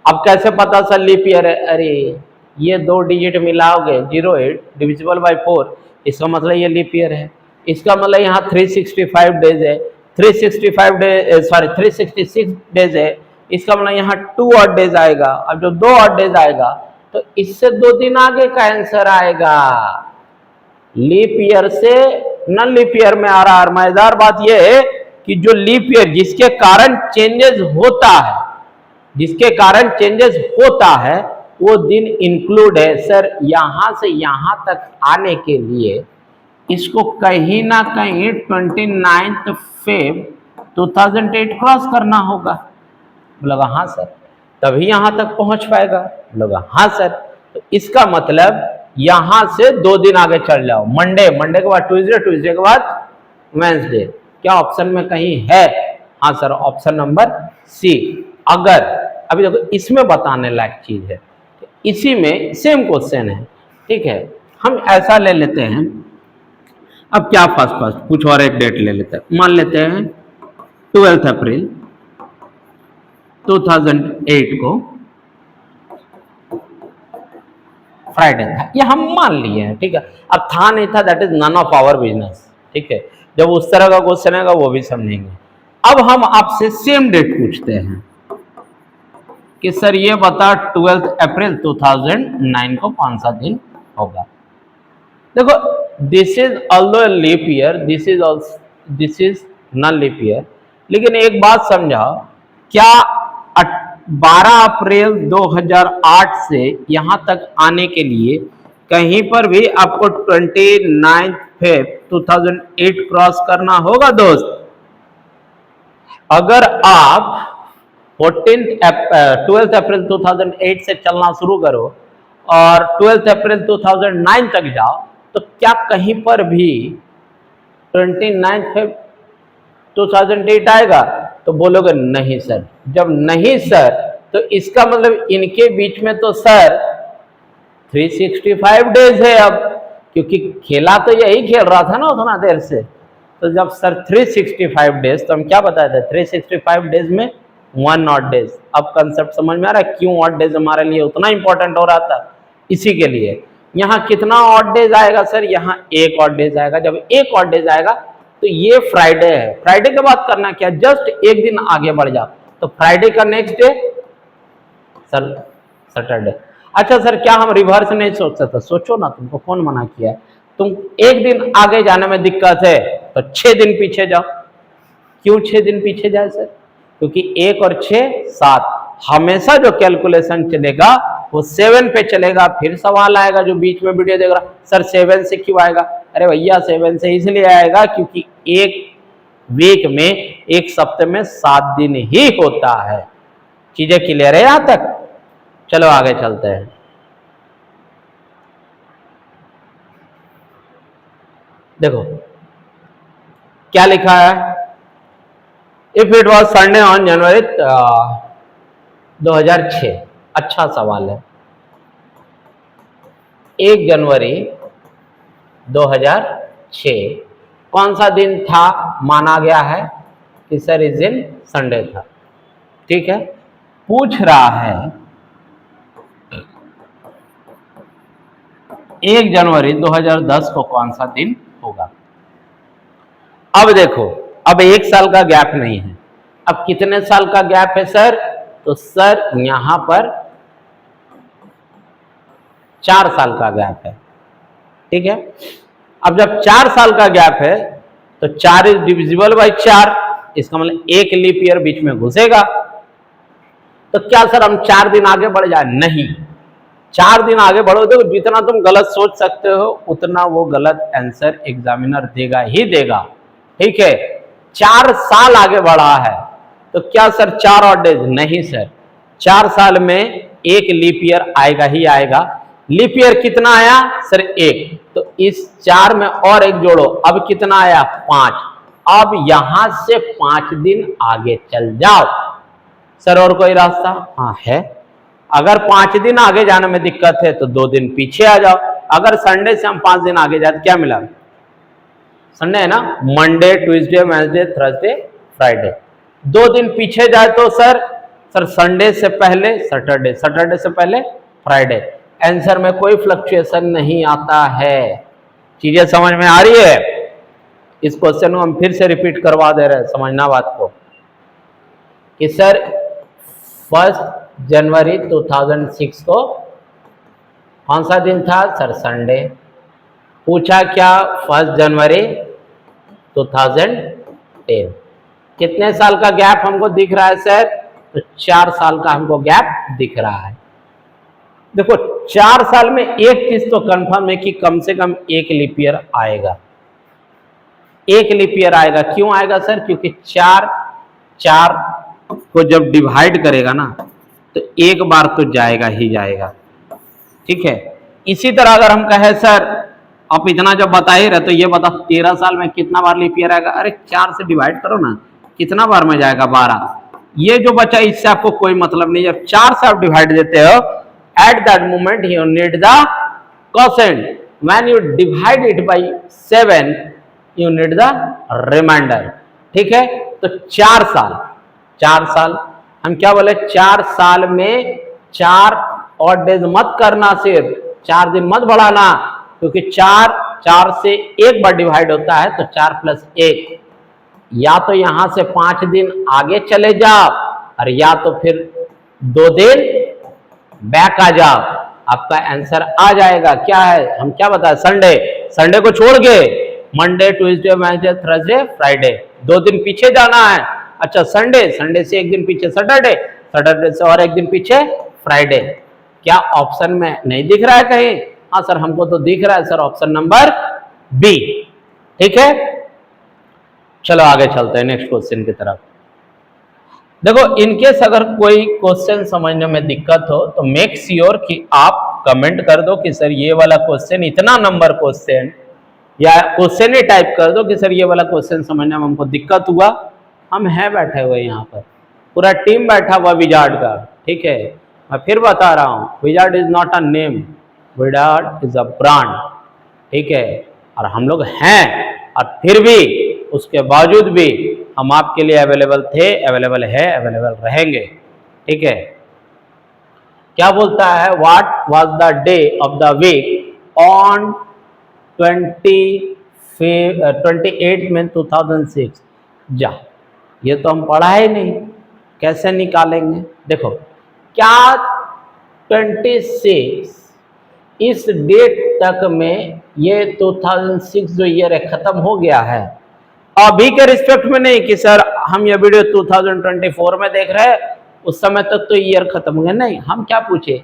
अब कैसे पता सर लीप ईयर है, अरे ये 2 डिजिट मिलाओगे 08 डिविजिबल बाय 4, इसका मतलब ये लीप ईयर है। इसका मतलब यहाँ 365 डेज है, 365 डेज सॉरी 366 डेज है, इसका मतलब यहाँ 2 ऑड डेज आएगा। अब जो 2 ऑड डेज आएगा तो इससे 2 दिन आगे का आंसर आएगा। लीप ईयर से नन लीप ईयर में आ रहा है। मजेदार बात यह है कि जो लीप ईयर जिसके कारण चेंजेस होता है, जिसके कारण चेंजेस होता है वो दिन इंक्लूड है सर। यहां से यहां तक आने के लिए इसको कहीं ना कहीं 29 फेब 2008 क्रॉस करना होगा। बोला हाँ सर, तभी यहां तक पहुंच पाएगा। बोला हाँ सर, तो इसका मतलब यहां से 2 दिन आगे चल जाओ, मंडे, मंडे के बाद ट्यूसडे, ट्यूसडे के बाद वेडनेसडे। क्या ऑप्शन में कहीं है? हाँ सर, ऑप्शन नंबर सी। अगर अभी देखो इसमें बताने लायक चीज है, इसी में सेम क्वेश्चन है, ठीक है। हम ऐसा ले लेते हैं, अब क्या फर्स्ट कुछ और एक डेट ले लेते हैं, मान लेते हैं 12 अप्रैल 2008 को फ्राइडे था, ये हम मान लिए हैं, ठीक है। अब था नहीं था, that is none of our business, ठीक है। जब उस तरह का क्वेश्चन आएगा वो भी समझेंगे। अब हम आपसे सेम डेट पूछते हैं, कि सर ये बता 12 अप्रैल 2009 को कौन सा दिन होगा। देखो this is although leap year, this is non leap year, लेकिन एक बात समझाओ, क्या 12 अप्रैल 2008 से यहां तक आने के लिए कहीं पर भी आपको 29 फेब 2008 क्रॉस करना होगा दोस्त। अगर आप 12 अप्रैल 2008 से चलना शुरू करो और 12 अप्रैल 2009 तक जाओ, तो क्या कहीं पर भी 29 फेब 2008 आएगा? तो बोलोगे नहीं सर। जब नहीं सर, तो इसका मतलब इनके बीच में तो सर 365 डेज है अब, क्योंकि खेला तो यही खेल रहा था ना उतना देर से। तो जब सर 365 डेज, तो हम क्या बताए थे 365 डेज में 1 ऑड डेज। अब कंसेप्ट समझ में आ रहा है क्यों ऑड डेज हमारे लिए उतना इंपॉर्टेंट हो रहा था, इसी के लिए। यहाँ कितना ऑड डेज आएगा सर? यहाँ 1 ऑड डेज आएगा। जब 1 ऑड डेज आएगा तो ये फ्राइडे है। फ्राइडे के बाद करना क्या, जस्ट एक दिन आगे बढ़ जाओ। तो फ्राइडे का नेक्स्ट डे सर सैटरडे। अच्छा सर क्या हम रिवर्स नहीं सोच सकते? सोचो ना, तुमको कौन मना किया है? तुम एक दिन आगे जाने में दिक्कत है तो 6 दिन पीछे जाओ। क्यों 6 दिन पीछे जाए सर? क्योंकि 1 और 6 7, हमेशा जो कैलकुलेशन चलेगा वो 7 पे चलेगा। फिर सवाल आएगा जो बीच में वीडियो देख रहा, सर 7 से क्यों आएगा? अरे भैया 7 से इसलिए आएगा क्योंकि एक वीक में, एक सप्ताह में 7 दिन ही होता है। चीजें क्लियर है यहां तक? चलो आगे चलते हैं। देखो क्या लिखा है, if it was Sunday on January 2006। अच्छा सवाल है। 1 जनवरी 2006 कौन सा दिन था माना गया है कि सर इस दिन संडे था। ठीक है, पूछ रहा है 1 जनवरी 2010 को कौन सा दिन होगा। अब देखो, अब 1 साल का गैप नहीं है। अब कितने साल का गैप है सर? तो सर यहां पर 4 साल का गैप है। ठीक है, अब जब 4 साल का गैप है तो 4 इज डिविजिबल बाई 4, इसका मतलब 1 लीप ईयर बीच में घुसेगा। तो क्या सर हम 4 दिन आगे बढ़ जाए? नहीं, 4 दिन आगे बढ़ो। देखो जितना तुम गलत सोच सकते हो उतना वो गलत आंसर एग्जामिनर देगा ही देगा। ठीक है, 4 साल आगे बढ़ा है तो क्या सर 4 और डेज? नहीं सर, 4 साल में 1 लीप ईयर आएगा ही आएगा। लीप ईयर कितना आया सर? 1। तो इस 4 में और 1 जोड़ो, अब कितना आया? 5। अब यहां से 5 दिन आगे चल जाओ। सर और कोई रास्ता? हाँ है। अगर 5 दिन आगे जाने में दिक्कत है तो 2 दिन पीछे आ जाओ। अगर संडे से हम 5 दिन आगे जाए तो क्या मिला? संडे है ना, Monday, Tuesday, Wednesday, Thursday, Friday. 2 दिन पीछे जाए तो सर संडे से पहले सैटरडे, सैटरडे से पहले फ्राइडे। आंसर में कोई फ्लक्चुएशन नहीं आता है। चीजें समझ में आ रही है? इस क्वेश्चन को हम फिर से रिपीट करवा दे रहे हैं, समझना बात को कि सर 1 जनवरी 2006 को कौन सा दिन था सर? संडे। पूछा क्या? 1 जनवरी 2010। कितने साल का गैप हमको दिख रहा है सर? तो 4 साल का हमको गैप दिख रहा है। देखो 4 साल में एक चीज तो कंफर्म है कि कम से कम 1 लीप ईयर आएगा। 1 लीप ईयर आएगा। क्यों आएगा सर? क्योंकि 4 को जब डिवाइड करेगा ना तो एक बार तो जाएगा ही जाएगा। ठीक है, इसी तरह अगर हम कहें सर आप इतना जब बता ही रहे तो ये बता 13 साल में कितना बार लीप ईयर आएगा? अरे 4 से डिवाइड करो ना, कितना बार में जाएगा? 12। ये जो बचा इससे आपको कोई मतलब नहीं। जब 4 से आप डिवाइड देते हो, at that moment you need the quotient. When you divide it by 7 you need the reminder. ठीक है, तो 4 साल हम क्या बोले? 4 साल में 4 और डेज मत करना, सिर्फ 4 दिन मत बढ़ाना, क्योंकि 4 से एक बार डिवाइड होता है तो 4 + 1। या तो यहां से 5 दिन आगे चले जाओ और या तो फिर 2 दिन बैक आ जाओ, आपका आंसर आ जाएगा। क्या है, हम क्या बताए, संडे, संडे को छोड़ के Monday, Tuesday, Wednesday, Thursday, Friday, 2 दिन पीछे जाना है। अच्छा, संडे, संडे से 1 दिन पीछे सैटरडे, सैटरडे से और 1 दिन पीछे फ्राइडे। क्या ऑप्शन में नहीं दिख रहा है कहीं? हाँ सर, हमको तो दिख रहा है सर, ऑप्शन नंबर बी। ठीक है, चलो आगे चलते हैं नेक्स्ट क्वेश्चन की तरफ। देखो, इनकेस अगर कोई क्वेश्चन समझने में दिक्कत हो तो मेक श्योर कि आप कमेंट कर दो कि सर ये वाला क्वेश्चन इतना नंबर क्वेश्चन, या क्वेश्चन ही टाइप कर दो कि सर ये वाला क्वेश्चन समझने में हमको दिक्कत हुआ। हम हैं बैठे हुए यहाँ पर, पूरा टीम बैठा हुआ विजार्ड का। ठीक है, मैं फिर बता रहा हूँ, wizard is not a name, wizard is a brand. ठीक है, और हम लोग हैं, और फिर भी उसके बावजूद भी हम आपके लिए अवेलेबल थे, अवेलेबल है, अवेलेबल रहेंगे। ठीक है, क्या बोलता है, what was the day of the week on 28 में 2006। जा, ये तो हम पढ़ा ही नहीं, कैसे निकालेंगे? देखो, क्या 26 इस डेट तक में ये 2006 जो ईयर है खत्म हो गया है? अभी के रिस्पेक्ट में नहीं कि सर हम ये वीडियो 2024 में देख रहे हैं, उस समय तक तो ईयर खत्म हो गया, नहीं। हम क्या पूछे,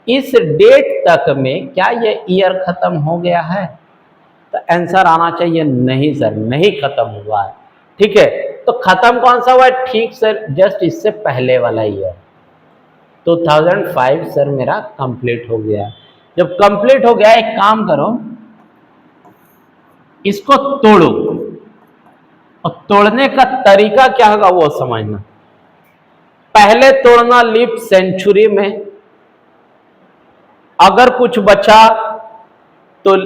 इस डेट तक में क्या ये ईयर खत्म हो गया है? तो आंसर आना चाहिए नहीं सर, नहीं खत्म हुआ है। ठीक है, तो खत्म कौन सा हुआ है? ठीक सर, जस्ट इससे पहले वाला ईयर 2005 सर मेरा कंप्लीट हो गया। जब कंप्लीट हो गया, एक काम करो, इसको तोड़ो, और तोड़ने का तरीका क्या होगा वो समझना। पहले तोड़ना लीप सेंचुरी में, अगर कुछ बचा तो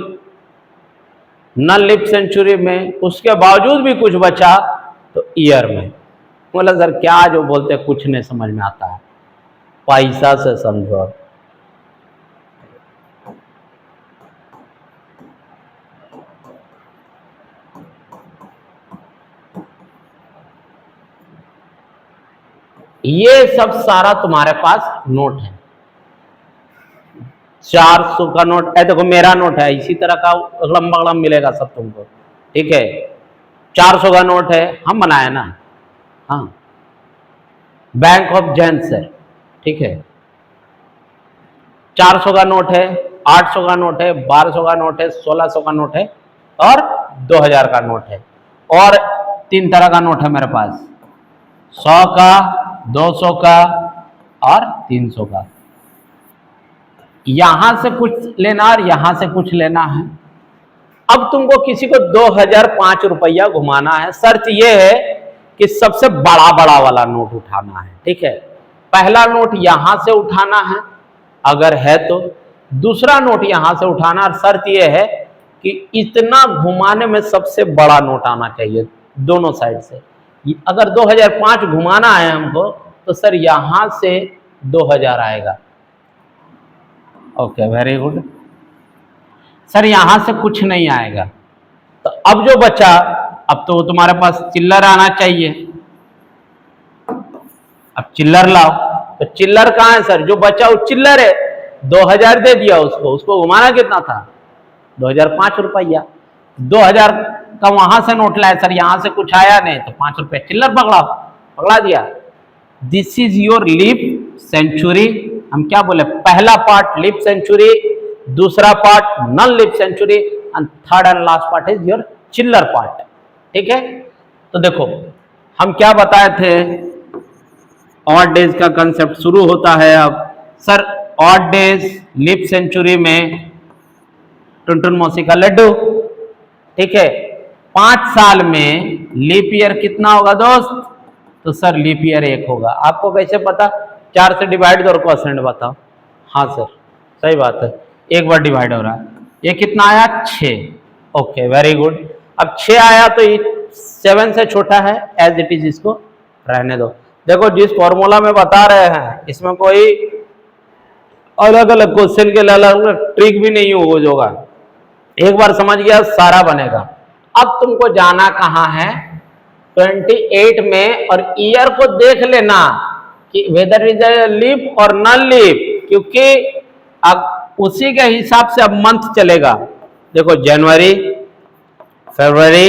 नॉन लीप सेंचुरी में, उसके बावजूद भी कुछ बचा तो ईयर में। बोला सर क्या जो बोलते हैं कुछ नहीं समझ में आता है, पैसा से समझो। ये सब सारा तुम्हारे पास नोट है, 400 का नोट है, देखो मेरा नोट है, इसी तरह का लंबा लंबा मिलेगा सब तुमको। ठीक है, 400 का नोट है, हम बनाए ना। हाँ, बैंक ऑफ जैन सर। ठीक है, 400 का नोट है, 800 का नोट है, 1200 का नोट है, 1600 का नोट है, और 2000 का नोट है। और 3 तरह का नोट है मेरे पास, 100 का, 200 का और 300 का। यहां से कुछ लेना और यहां से कुछ लेना है। अब तुमको किसी को 2005 रुपया घुमाना है, शर्त यह है कि सबसे बड़ा बड़ा वाला नोट उठाना है। ठीक है, पहला नोट यहां से उठाना है अगर है तो, दूसरा नोट यहां से उठाना, और शर्त यह है कि इतना घुमाने में सबसे बड़ा नोट आना चाहिए दोनों साइड से। अगर 2005 घुमाना है हमको तो सर यहां से 2000 आएगा। ओके, वेरी गुड सर, यहां से कुछ नहीं आएगा। तो अब जो बचा, अब तो तुम्हारे पास चिल्लर आना चाहिए। अब चिल्लर लाओ, तो चिल्लर कहां है सर? जो बचा वो चिल्लर है, 2000 दे दिया उसको, उसको घुमाना कितना था? 2005 रुपया। 2000 का वहां से नोट लाया सर, यहां से कुछ आया नहीं तो 5 रुपये चिल्लर पकड़ा दिया। This is your leap century. हम क्या बोले, पहला पार्ट लीप सेंचुरी, दूसरा part non leap century, and third and last part is your चिल्लर पार्ट। ठीक है, तो देखो हम क्या बताए थे, ऑड डेज का कंसेप्ट शुरू होता है अब। Sir odd days leap century में टुनटुन मौसी का लड्डू। ठीक है, 5 साल में लीप ईयर कितना होगा दोस्त? तो सर लीप ईयर 1 होगा। आपको कैसे पता? 4 से डिवाइड करो, परसेंट बताओ। हाँ सर सही बात है, 1 बार डिवाइड हो रहा है। ये कितना आया? 6। Okay, very good. अब 6 आया तो 7 से छोटा है, एज इट इज इसको रहने दो। देखो जिस फॉर्मूला में बता रहे हैं इसमें कोई अलग अलग क्वेश्चन के अलग ट्रिक भी नहीं होगा, एक बार समझ गया सारा बनेगा। अब तुमको जाना कहाँ है? 28 में, और ईयर को देख लेना कि वेदर इज ए लीप और नॉन लीप, क्योंकि अब उसी के हिसाब से अब मंथ चलेगा। देखो जनवरी, फरवरी,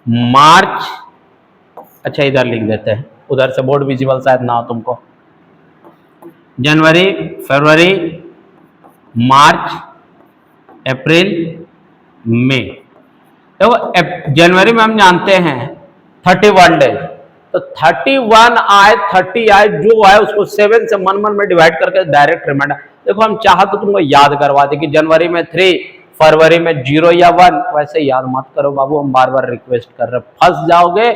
मार्च, अच्छा इधर लिख देते हैं, उधर से बोर्ड विजिबल शायद ना हो तुमको। जनवरी, फरवरी, मार्च, अप्रैल, मई। देखो जनवरी में हम जानते हैं 31 डेज, तो 31 आए 30 आए जो आए उसको 7 से मन में डिवाइड करके डायरेक्ट रिमाइंडर। देखो हम चाह तो तुमको याद करवा दे कि जनवरी में 3, फरवरी में 0 या 1, वैसे याद मत करो बाबू, हम बार बार रिक्वेस्ट कर रहे, फंस जाओगे।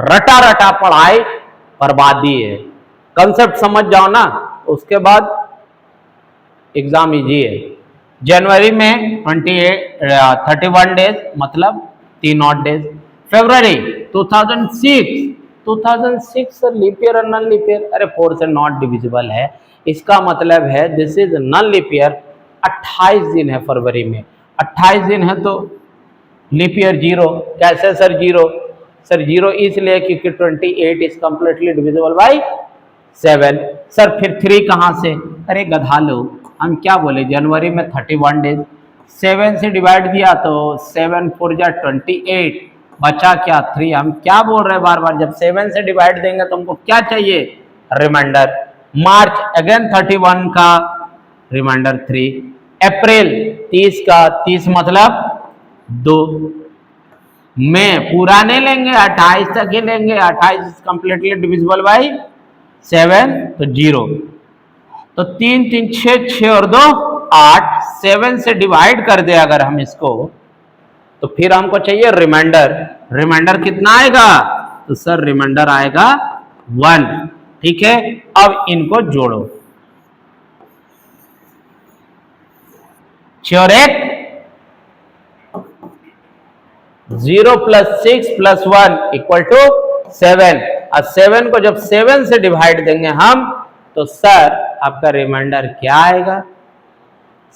रटा रटा पढ़ाई बर्बादी है, कंसेप्ट समझ जाओ ना, उसके बाद एग्जाम इजी है। जनवरी में 31 डेज मतलब 3 ऑड डेज। फरवरी 2006 सर लीप ईयर और नॉन लीप ईयर, अरे 4 से नॉट डिविजिबल है, इसका मतलब है this is non leap year. 28 दिन है फरवरी में, 28 दिन है तो लीप ईयर 0। कैसे सर 0? सर 0 इसलिए क्योंकि 28 is completely divisible by 7। Sir फिर 3 कहाँ से? अरे गधा लोग, हम क्या बोले, जनवरी में 31 डेज, 7 से डिवाइड दिया तो 7 4 जा 28, बचा क्या 3। हम क्या बोल रहे हैं बार बार, जब 7 से डिवाइड देंगे तो हमको क्या चाहिए? रिमाइंडर। मार्च अगेन 31 का रिमाइंडर 3, अप्रैल 30 का 30 मतलब 2, मई पूरा नहीं लेंगे 28 तक ही लेंगे, 28 कंप्लीटली डिविजिबल बाई 7 तो 0, तो 3 3 6 6 और 2 8, 7 से डिवाइड कर दे अगर हम इसको तो फिर हमको चाहिए रिमाइंडर। रिमाइंडर कितना आएगा? तो सर रिमाइंडर आएगा 1। ठीक है, अब इनको जोड़ो, 6 और 1 0 + 6 + 1 = 7। और 7 को जब 7 से डिवाइड देंगे हम तो सर आपका रिमाइंडर क्या आएगा?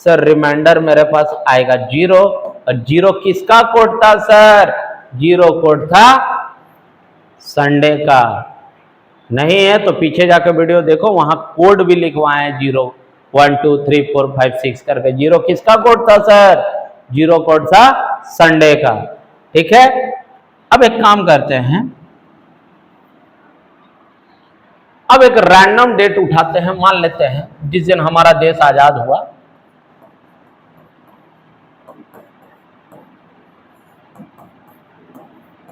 सर रिमाइंडर मेरे पास आएगा 0। और 0 किसका कोड था सर? 0 कोड था संडे का। नहीं है तो पीछे जाकर वीडियो देखो, वहां कोड भी लिखवाए हैं 0 1 2 3 4 5 6 करके। 0 किसका कोड था सर? 0 कोड था संडे का। ठीक है, अब एक काम करते हैं, अब एक रैंडम डेट उठाते हैं, मान लेते हैं जिस दिन हमारा देश आजाद हुआ,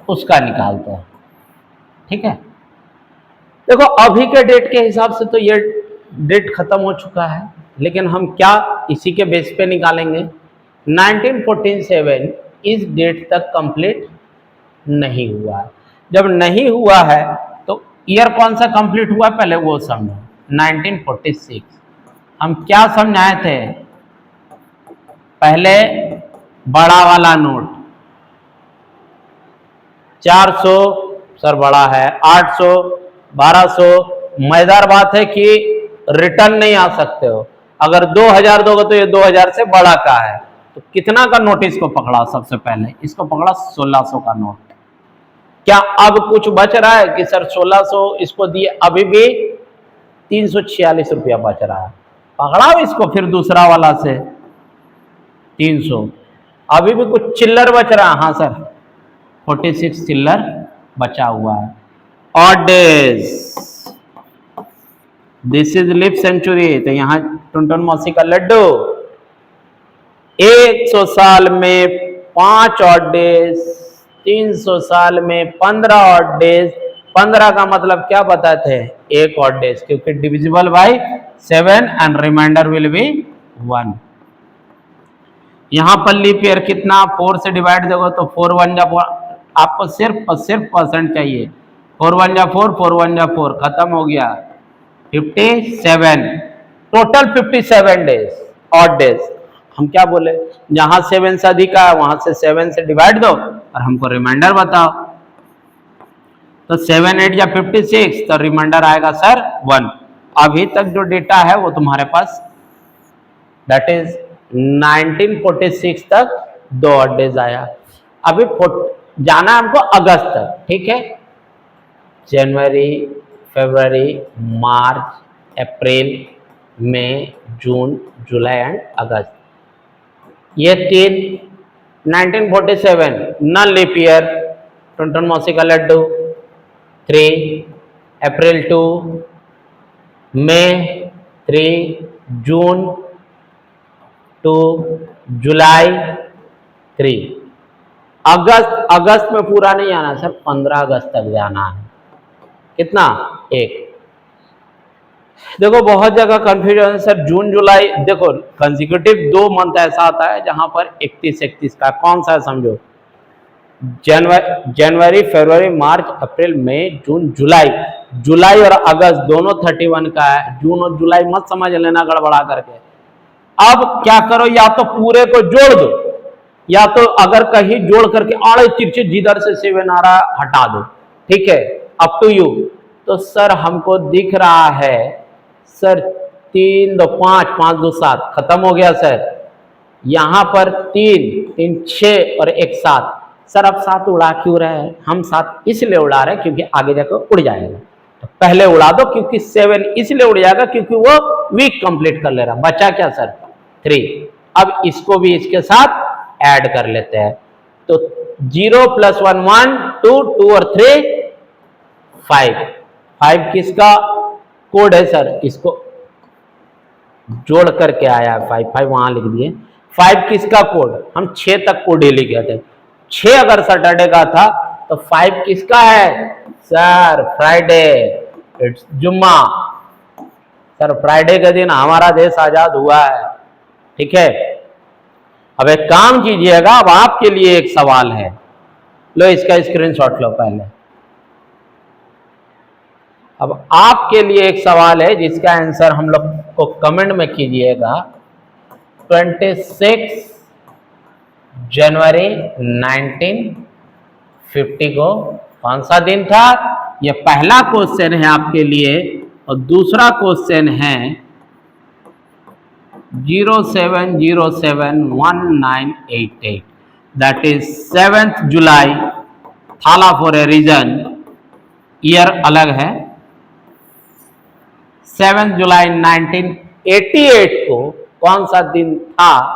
उसका निकालते हैं। ठीक है, देखो अभी के डेट के हिसाब से तो ये डेट खत्म हो चुका है, लेकिन हम क्या इसी के बेस पे निकालेंगे। 1947 इस डेट तक कंप्लीट नहीं हुआ है। जब नहीं हुआ है तो ईयर कौन सा कंप्लीट हुआ पहले वो समझो। 1946 हम क्या समझाए थे? पहले बड़ा वाला नोट 400 सर बड़ा है, 800 1200, मजेदार बात है कि रिटर्न नहीं आ सकते हो। अगर 2000 दोगे तो ये 2000 से बड़ा का है, तो कितना का नोट इसको पकड़ा? सबसे पहले इसको पकड़ा 1600 का नोट। क्या अब कुछ बच रहा है कि सर 1600 इसको दिए? अभी भी 346 रुपया बच रहा है, पकड़ाओ इसको फिर दूसरा वाला से 300, अभी भी कुछ चिल्लर बच रहा है। हाँ सर 46 चिल्लर बचा हुआ है। Odd days, this is leap century, तो यहाँ टुनटुन मौसी का लड्डू। 100 साल में 5 ऑड डेज, 300 साल में 15 ऑड डेज। 15 का मतलब क्या बताते हैं? 1 ऑड डेज, क्योंकि divisible by 7 and remainder will be 1। यहां पर लीप ईयर कितना? 4 से डिवाइड दोगे तो 4 1 जा 4, आपको सिर्फ और सिर्फ परसेंट चाहिए। 4 1 जा 4, 4 1 जा 4, खत्म हो गया। 57, टोटल 57 डेज, ऑड डेज। हम क्या बोले, जहां 7 से अधिक है वहां से 7 से डिवाइड दो और हमको रिमाइंडर बताओ। तो 7 8 या 56, तो रिमाइंडर आएगा सर 1। अभी तक जो डेटा है वो तुम्हारे पास दैट इज 1946 तक 2 ऑड डेज आया। अभी जाना हमको अगस्त तक। ठीक है, January, February, March, April, May, June, July and August. ये तीन 1947 नन लीप ईयर, टुनटुन मौसी का लड्डू 3, अप्रैल 2, मई 3, जून 2, जुलाई 3। अगस्त में पूरा नहीं आना सर, 15 अगस्त तक जाना है। कितना? 1। देखो बहुत जगह कंफ्यूजन है सर, जून जुलाई, देखो कंसेक्यूटिव 2 मंथ ऐसा आता है जहां पर 31 का, कौन सा है समझो, जनवरी, February, March, April, May, June, जुलाई। जुलाई और अगस्त दोनों 31 का है, जून और जुलाई मत समझ लेना गड़बड़ा करके। अब क्या करो, या तो पूरे को जोड़ दो, या तो अगर कहीं जोड़ करके आड़े तिरछे जिधर से 7 आ रहा हटा दो, ठीक है, अप टू यू। तो सर हमको दिख रहा है सर 3 2 5, 5 2 7, खत्म हो गया सर। यहां पर 3 3 6 और 1 7। सर अब 7 उड़ा क्यों रहे हैं? हम 7 इसलिए उड़ा रहे हैं क्योंकि आगे जाकर उड़ जाएगा, तो पहले उड़ा दो, क्योंकि 7 इसलिए उड़ जाएगा क्योंकि वो वीक कंप्लीट कर ले रहा। बचा क्या सर? 3। अब इसको भी इसके साथ ऐड कर लेते हैं, तो 0 + 1 1 2 2 और 3 5। 5 किसका कोड है सर? इसको जोड़ करके आया है 5 5 वहां लिख दिए। 5 किसका कोड? हम 6 तक कोड ही लिखे थे। 6 अगर सैटरडे का था तो 5 किसका है सर? फ्राइडे, इट्स जुम्मा। सर फ्राइडे के दिन हमारा देश आजाद हुआ है, ठीक है। अब एक काम कीजिएगा, अब आपके लिए एक सवाल है, लो इसका स्क्रीनशॉट लो पहले। अब आपके लिए एक सवाल है जिसका आंसर हम लोग को कमेंट में कीजिएगा। 26 जनवरी 1950 को कौन सा दिन था? यह पहला क्वेश्चन है आपके लिए, और दूसरा क्वेश्चन है 07071988, दैट इज 7th जुलाई। थाला फॉर ए रीजन, ईयर अलग है। 7 जुलाई 1988 को कौन सा दिन था?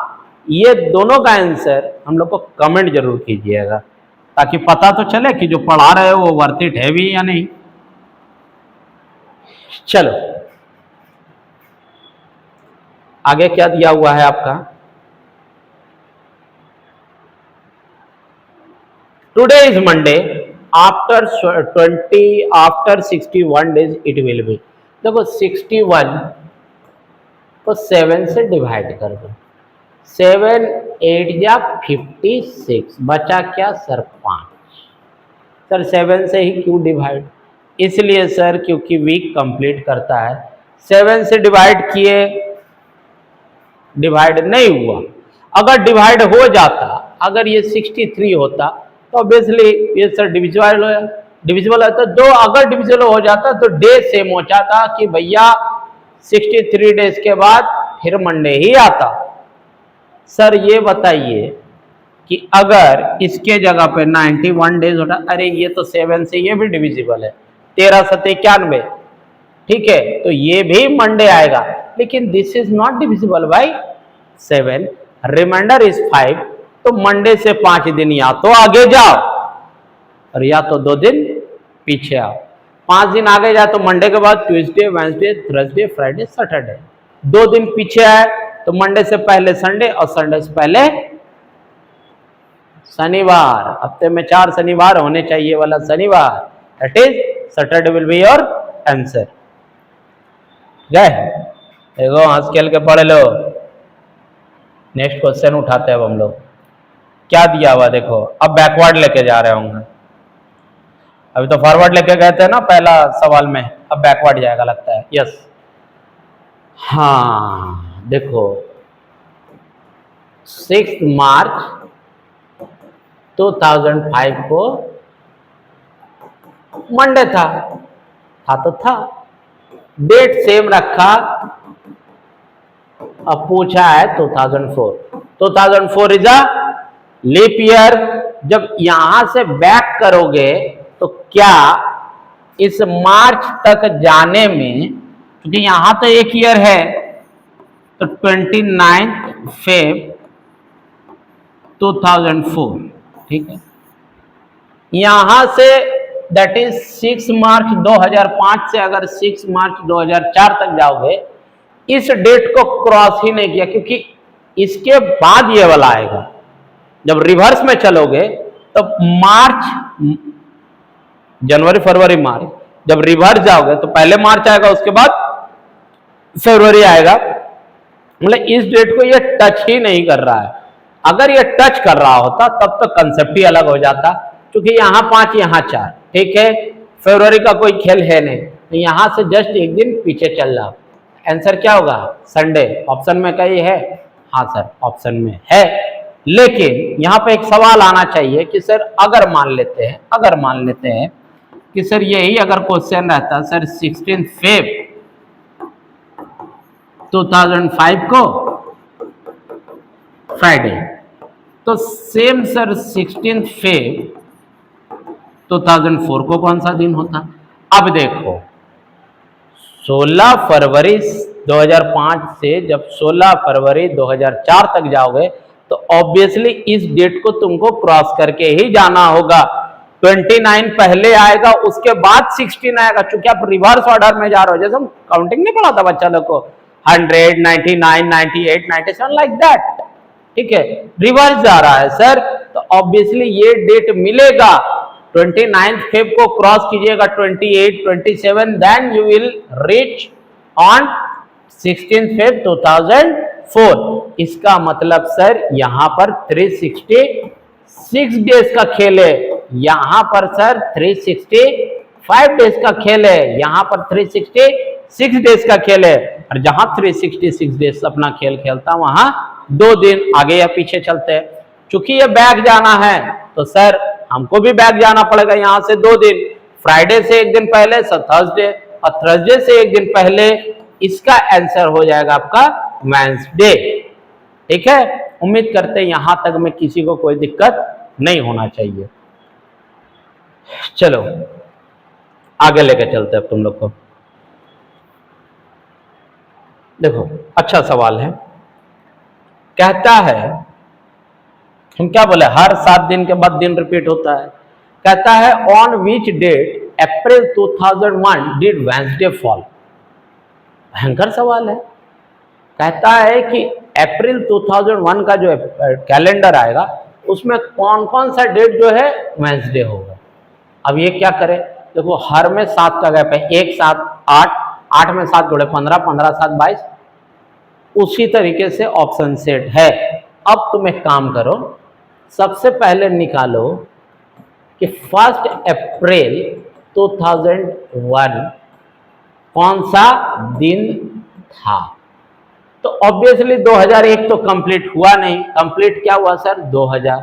ये दोनों का आंसर हम लोग को कमेंट जरूर कीजिएगा, ताकि पता तो चले कि जो पढ़ा रहे हो वो वर्थ इट है भी या नहीं। चलो आगे क्या दिया हुआ है आपका? Today is Monday, after 61 days it will be. देखो 61 को 7 से डिवाइड कर दो, 7 8 या 56, बचा क्या सर? 5। सर 7 से ही क्यों डिवाइड? इसलिए सर क्योंकि वीक कंप्लीट करता है। 7 से डिवाइड किए, डिवाइड नहीं हुआ। अगर डिवाइड हो जाता, अगर ये 63 होता तो ऑब्वियसली ये सर डिविजिबल है, तो 2 अगर डिविजिबल हो जाता तो डे सेम हो जाता कि भैया 63 डेज के बाद फिर मंडे ही आता। सर ये बताइए कि अगर इसके जगह पे 91 डेज होता, अरे ये तो 7 से ये भी डिविजिबल है, 13 7 91, ठीक है, तो ये भी मंडे आएगा, लेकिन this is not divisible by 7, remainder is 5, तो मंडे से 5 दिन या तो आगे जाओ और या तो 2 दिन पीछे आओ। 5 दिन आगे जाए तो मंडे के बाद Tuesday, Wednesday, Thursday, Friday, Saturday. 2 दिन पीछे आए तो मंडे से पहले संडे और संडे से पहले शनिवार। हफ्ते में 4 शनिवार होने चाहिए वाला शनिवार, that is Saturday will be your answer. गए? देखो हंस खेल के पढ़ लो। नेक्स्ट क्वेश्चन उठाते हैं अब हम लोग। क्या दिया हुआ देखो, अब बैकवर्ड लेके जा रहे होंगे। अभी तो फॉरवर्ड लेके गए थे ना पहला सवाल में, अब बैकवर्ड जाएगा लगता है। यस, हाँ देखो 6 मार्च 2005 को मंडे था तो था, डेट सेम रखा, अब पूछा है 2004 इज अ लीप ईयर। जब यहां से बैक करोगे तो क्या इस मार्च तक जाने में, क्योंकि यहां तो एक ईयर है, तो 29 फेब 2004, ठीक है। यहां से दैट इज 6 मार्च 2005 से अगर 6 मार्च 2004 तक जाओगे, इस डेट को क्रॉस ही नहीं किया, क्योंकि इसके बाद ये वाला आएगा। जब रिवर्स में चलोगे तो मार्च, जनवरी, फरवरी, मार्च, जब रिवर्स जाओगे तो पहले मार्च आएगा, उसके बाद फरवरी आएगा। मतलब इस डेट को ये टच ही नहीं कर रहा है। अगर ये टच कर रहा होता तब तो कंसेप्ट ही अलग हो जाता, क्योंकि यहाँ 5 यहाँ 4, ठीक है। फरवरी का कोई खेल है नहीं, तो यहां से जस्ट एक दिन पीछे चल जाओ। आंसर क्या होगा? संडे। ऑप्शन में कहीं है? हाँ सर, ऑप्शन में है। लेकिन यहाँ पे एक सवाल आना चाहिए कि सर अगर मान लेते हैं कि सर यही अगर क्वेश्चन रहता सर 16 फेब 2005 को फ्राइडे, तो सेम सर 16 फेब 2004 को कौन सा दिन होता? अब देखो 16 फरवरी 2005 से जब 16 फरवरी 2004 तक जाओगे तो ऑब्वियसली इस डेट को तुमको क्रॉस करके ही जाना होगा। 29 पहले आएगा, उसके बाद 16 आएगा, क्योंकि आप रिवर्स ऑर्डर में जा रहे हो। जैसे हम काउंटिंग नहीं पढ़ाता बच्चा लोग को, 100, 99, 98, 97 लाइक दैट, ठीक है। रिवर्स जा रहा है सर, तो ऑब्वियसली ये डेट मिलेगा। 29 फेब को क्रॉस कीजिएगा, 28, 27, then you will reach on 16 Feb 2004। इसका मतलब सर यहां पर 366 डेज का खेल है, यहां पर सर 365 डेज का खेल है, यहां पर 366 डेज का खेल है। और जहां 366 डेज अपना खेल खेलता वहां 2 दिन आगे या पीछे चलते हैं। चूंकि ये बैक जाना है तो सर हमको भी बैक जाना पड़ेगा, यहां से 2 दिन, फ्राइडे से एक दिन पहले थर्सडे, और थर्सडे से एक दिन पहले। इसका आंसर हो जाएगा आपका वेडनेसडे, ठीक है। उम्मीद करते हैं यहां तक में किसी को कोई दिक्कत नहीं होना चाहिए। चलो आगे लेके चलते हैं तुम लोग को। देखो अच्छा सवाल है, कहता है, हम क्या बोले, हर 7 दिन के बाद दिन रिपीट होता है। कहता है on which date April 2001 did Wednesday fall. भयंकर सवाल है। कहता है कि अप्रैल 2001 का जो कैलेंडर आएगा उसमें कौन कौन सा डेट जो है वेडनेसडे होगा। अब ये क्या करे, देखो हर में 7 का गैप है, 1 7 8, 8 में 7 जोड़े 15, 15 7 22। उसी तरीके से ऑप्शन सेट है। अब तुम एक काम करो, सबसे पहले निकालो कि 1 अप्रैल 2001 कौन सा दिन था। तो ऑब्वियसली 2001 तो कंप्लीट हुआ नहीं, कंप्लीट क्या हुआ सर 2000।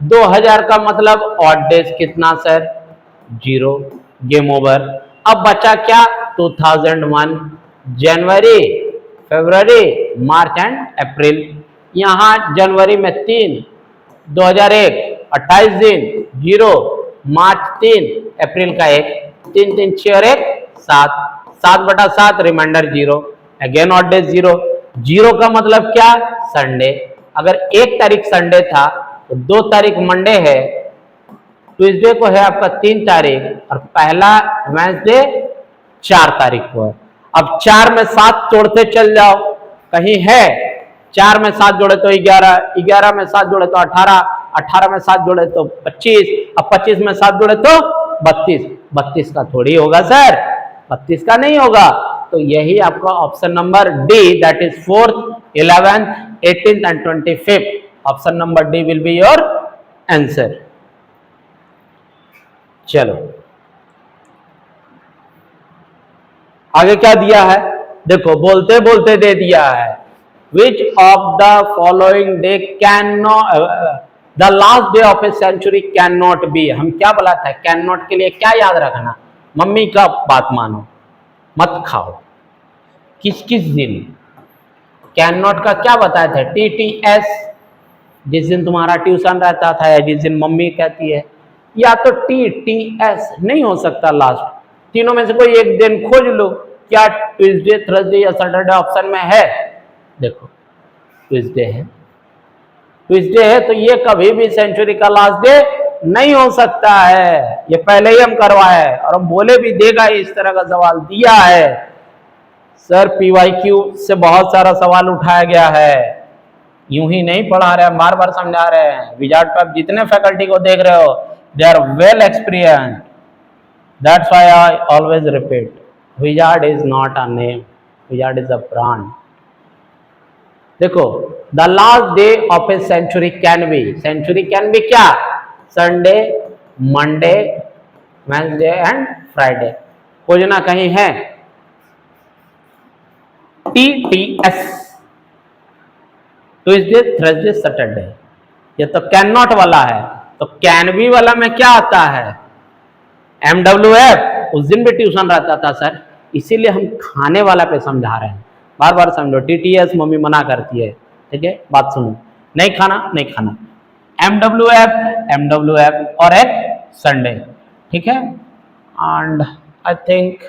2000 का मतलब ऑड डेज कितना सर 0, गेम ओवर। अब बचा क्या 2001, जनवरी, फरवरी, मार्च एंड अप्रैल। यहां जनवरी में 3, 2001 28 दिन 0, मार्च 3, अप्रैल का 1, 3 3 6 और 1 7, 7/7 रिमाइंडर 0, अगेन ऑड डेज 0। 0 का मतलब क्या संडे। अगर 1 तारीख संडे था तो 2 तारीख मंडे है, ट्यूसडे को है आपका 3 तारीख और पहला वेडनेसडे 4 तारीख को है। अब 4 में 7 जोड़ते चल जाओ, कहीं है 4 में 7 जोड़े तो 11, 11 में 7 जोड़े तो 18, 18 में 7 जोड़े तो 25, अब 25 में 7 जोड़े तो 32। 32 का थोड़ी होगा सर, 32 का नहीं होगा। तो यही आपका option number D, that is 4th, 11th, 18th and 25th। Option number D will be your answer. चलो आगे क्या दिया है, देखो बोलते बोलते दे दिया है, which of the following day can not, the last day of a century can not be. हम क्या बोला था, कैन नॉट के लिए क्या याद रखना, मम्मी का बात मानो, मत खाओ। किस किस दिन कैन नॉट का क्या बताया था, TTS, जिस दिन तुम्हारा ट्यूशन रहता था या जिस दिन मम्मी कहती है, या तो TTS नहीं हो सकता लास्ट, तीनों में से कोई एक दिन खोज लो, क्या ट्यूसडे, थर्सडे या सैटरडे ऑप्शन में है? देखो ट्यूसडे है, ट्यूसडे है तो ये कभी भी सेंचुरी का लास्ट डे नहीं हो सकता है, ये पहले ही हम करवाए हैं और हम बोले भी देगा इस तरह का सवाल दिया है। सर पीवाईक्यू से बहुत सारा सवाल उठाया गया है, यूं ही नहीं पढ़ा रहे हैं, बार बार समझा रहे हैं। विजार्ड पे आप जितने फैकल्टी को देख रहे हो, they are well experienced, that's why I always repeat, wizard is not a name, wizard is a brand. देखो the last day of a century can be, century can be क्या? Sunday, Monday, Wednesday and Friday. खोजना कहीं है? TTS, Tuesday, Thursday, Saturday. ये तो कैन नॉट वाला है, तो कैन बी वाला में क्या आता है? MWF। उस दिन भी ट्यूशन रहता था सर, इसीलिए हम खाने वाला पे समझा रहे हैं, बार बार समझो। TTS मम्मी मना करती है, ठीक है, बात सुनो, नहीं खाना नहीं खाना। MWF और एक संडे, ठीक है। एंड आई थिंक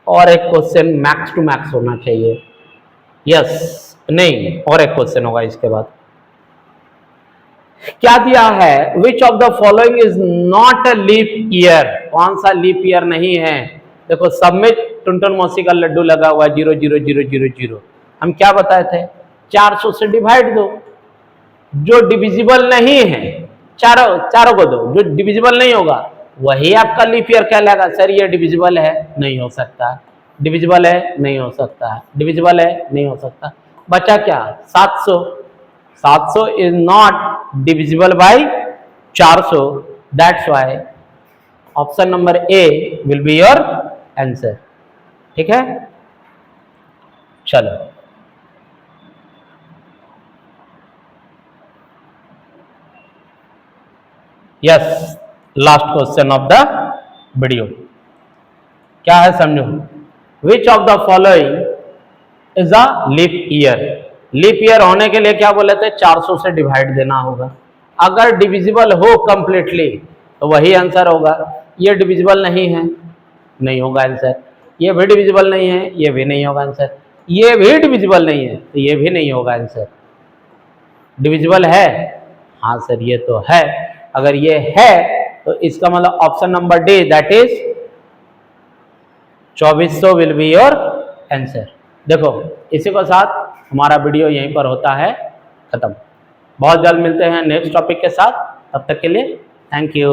और एक क्वेश्चन मैक्स टू मैक्स होना चाहिए, यस नहीं और एक क्वेश्चन होगा इसके बाद। क्या दिया है? Which of the following is not a leap year, कौन सा लीप ईयर नहीं है? देखो सब में टुनटुन मौसी का लड्डू लगा हुआ है, 00000। हम क्या बताए थे? 400 से डिवाइड दो, जो डिविजिबल नहीं है चारों को दो, जो डिविजिबल नहीं होगा वही आपका लीप ईयर कहलाएगा। सर ये डिविजिबल है, नहीं हो सकता, डिविजिबल है, नहीं हो सकता, डिविजिबल है, नहीं हो सकता। बचा क्या? 700, 700 is not divisible by 400, that's why option number A will be your answer, ठीक है। चलो yes, last question of the video क्या है समझो। Which of the following is a leap year? Leap year होने के लिए क्या बोले थे? 400 से डिवाइड देना होगा। अगर डिविजिबल हो कंप्लीटली तो वही आंसर होगा। ये डिविजिबल नहीं है, नहीं होगा आंसर। ये भी डिविजिबल नहीं है, ये भी नहीं होगा आंसर। ये भी डिविजिबल नहीं है तो ये भी नहीं होगा आंसर। डिविजिबल है? हाँ सर ये तो है। अगर ये है तो इसका मतलब option number D, that is 2400 will be your answer. देखो इसी के साथ हमारा वीडियो यहीं पर होता है खत्म। बहुत जल्द मिलते हैं नेक्स्ट टॉपिक के साथ, तब तक के लिए थैंक यू।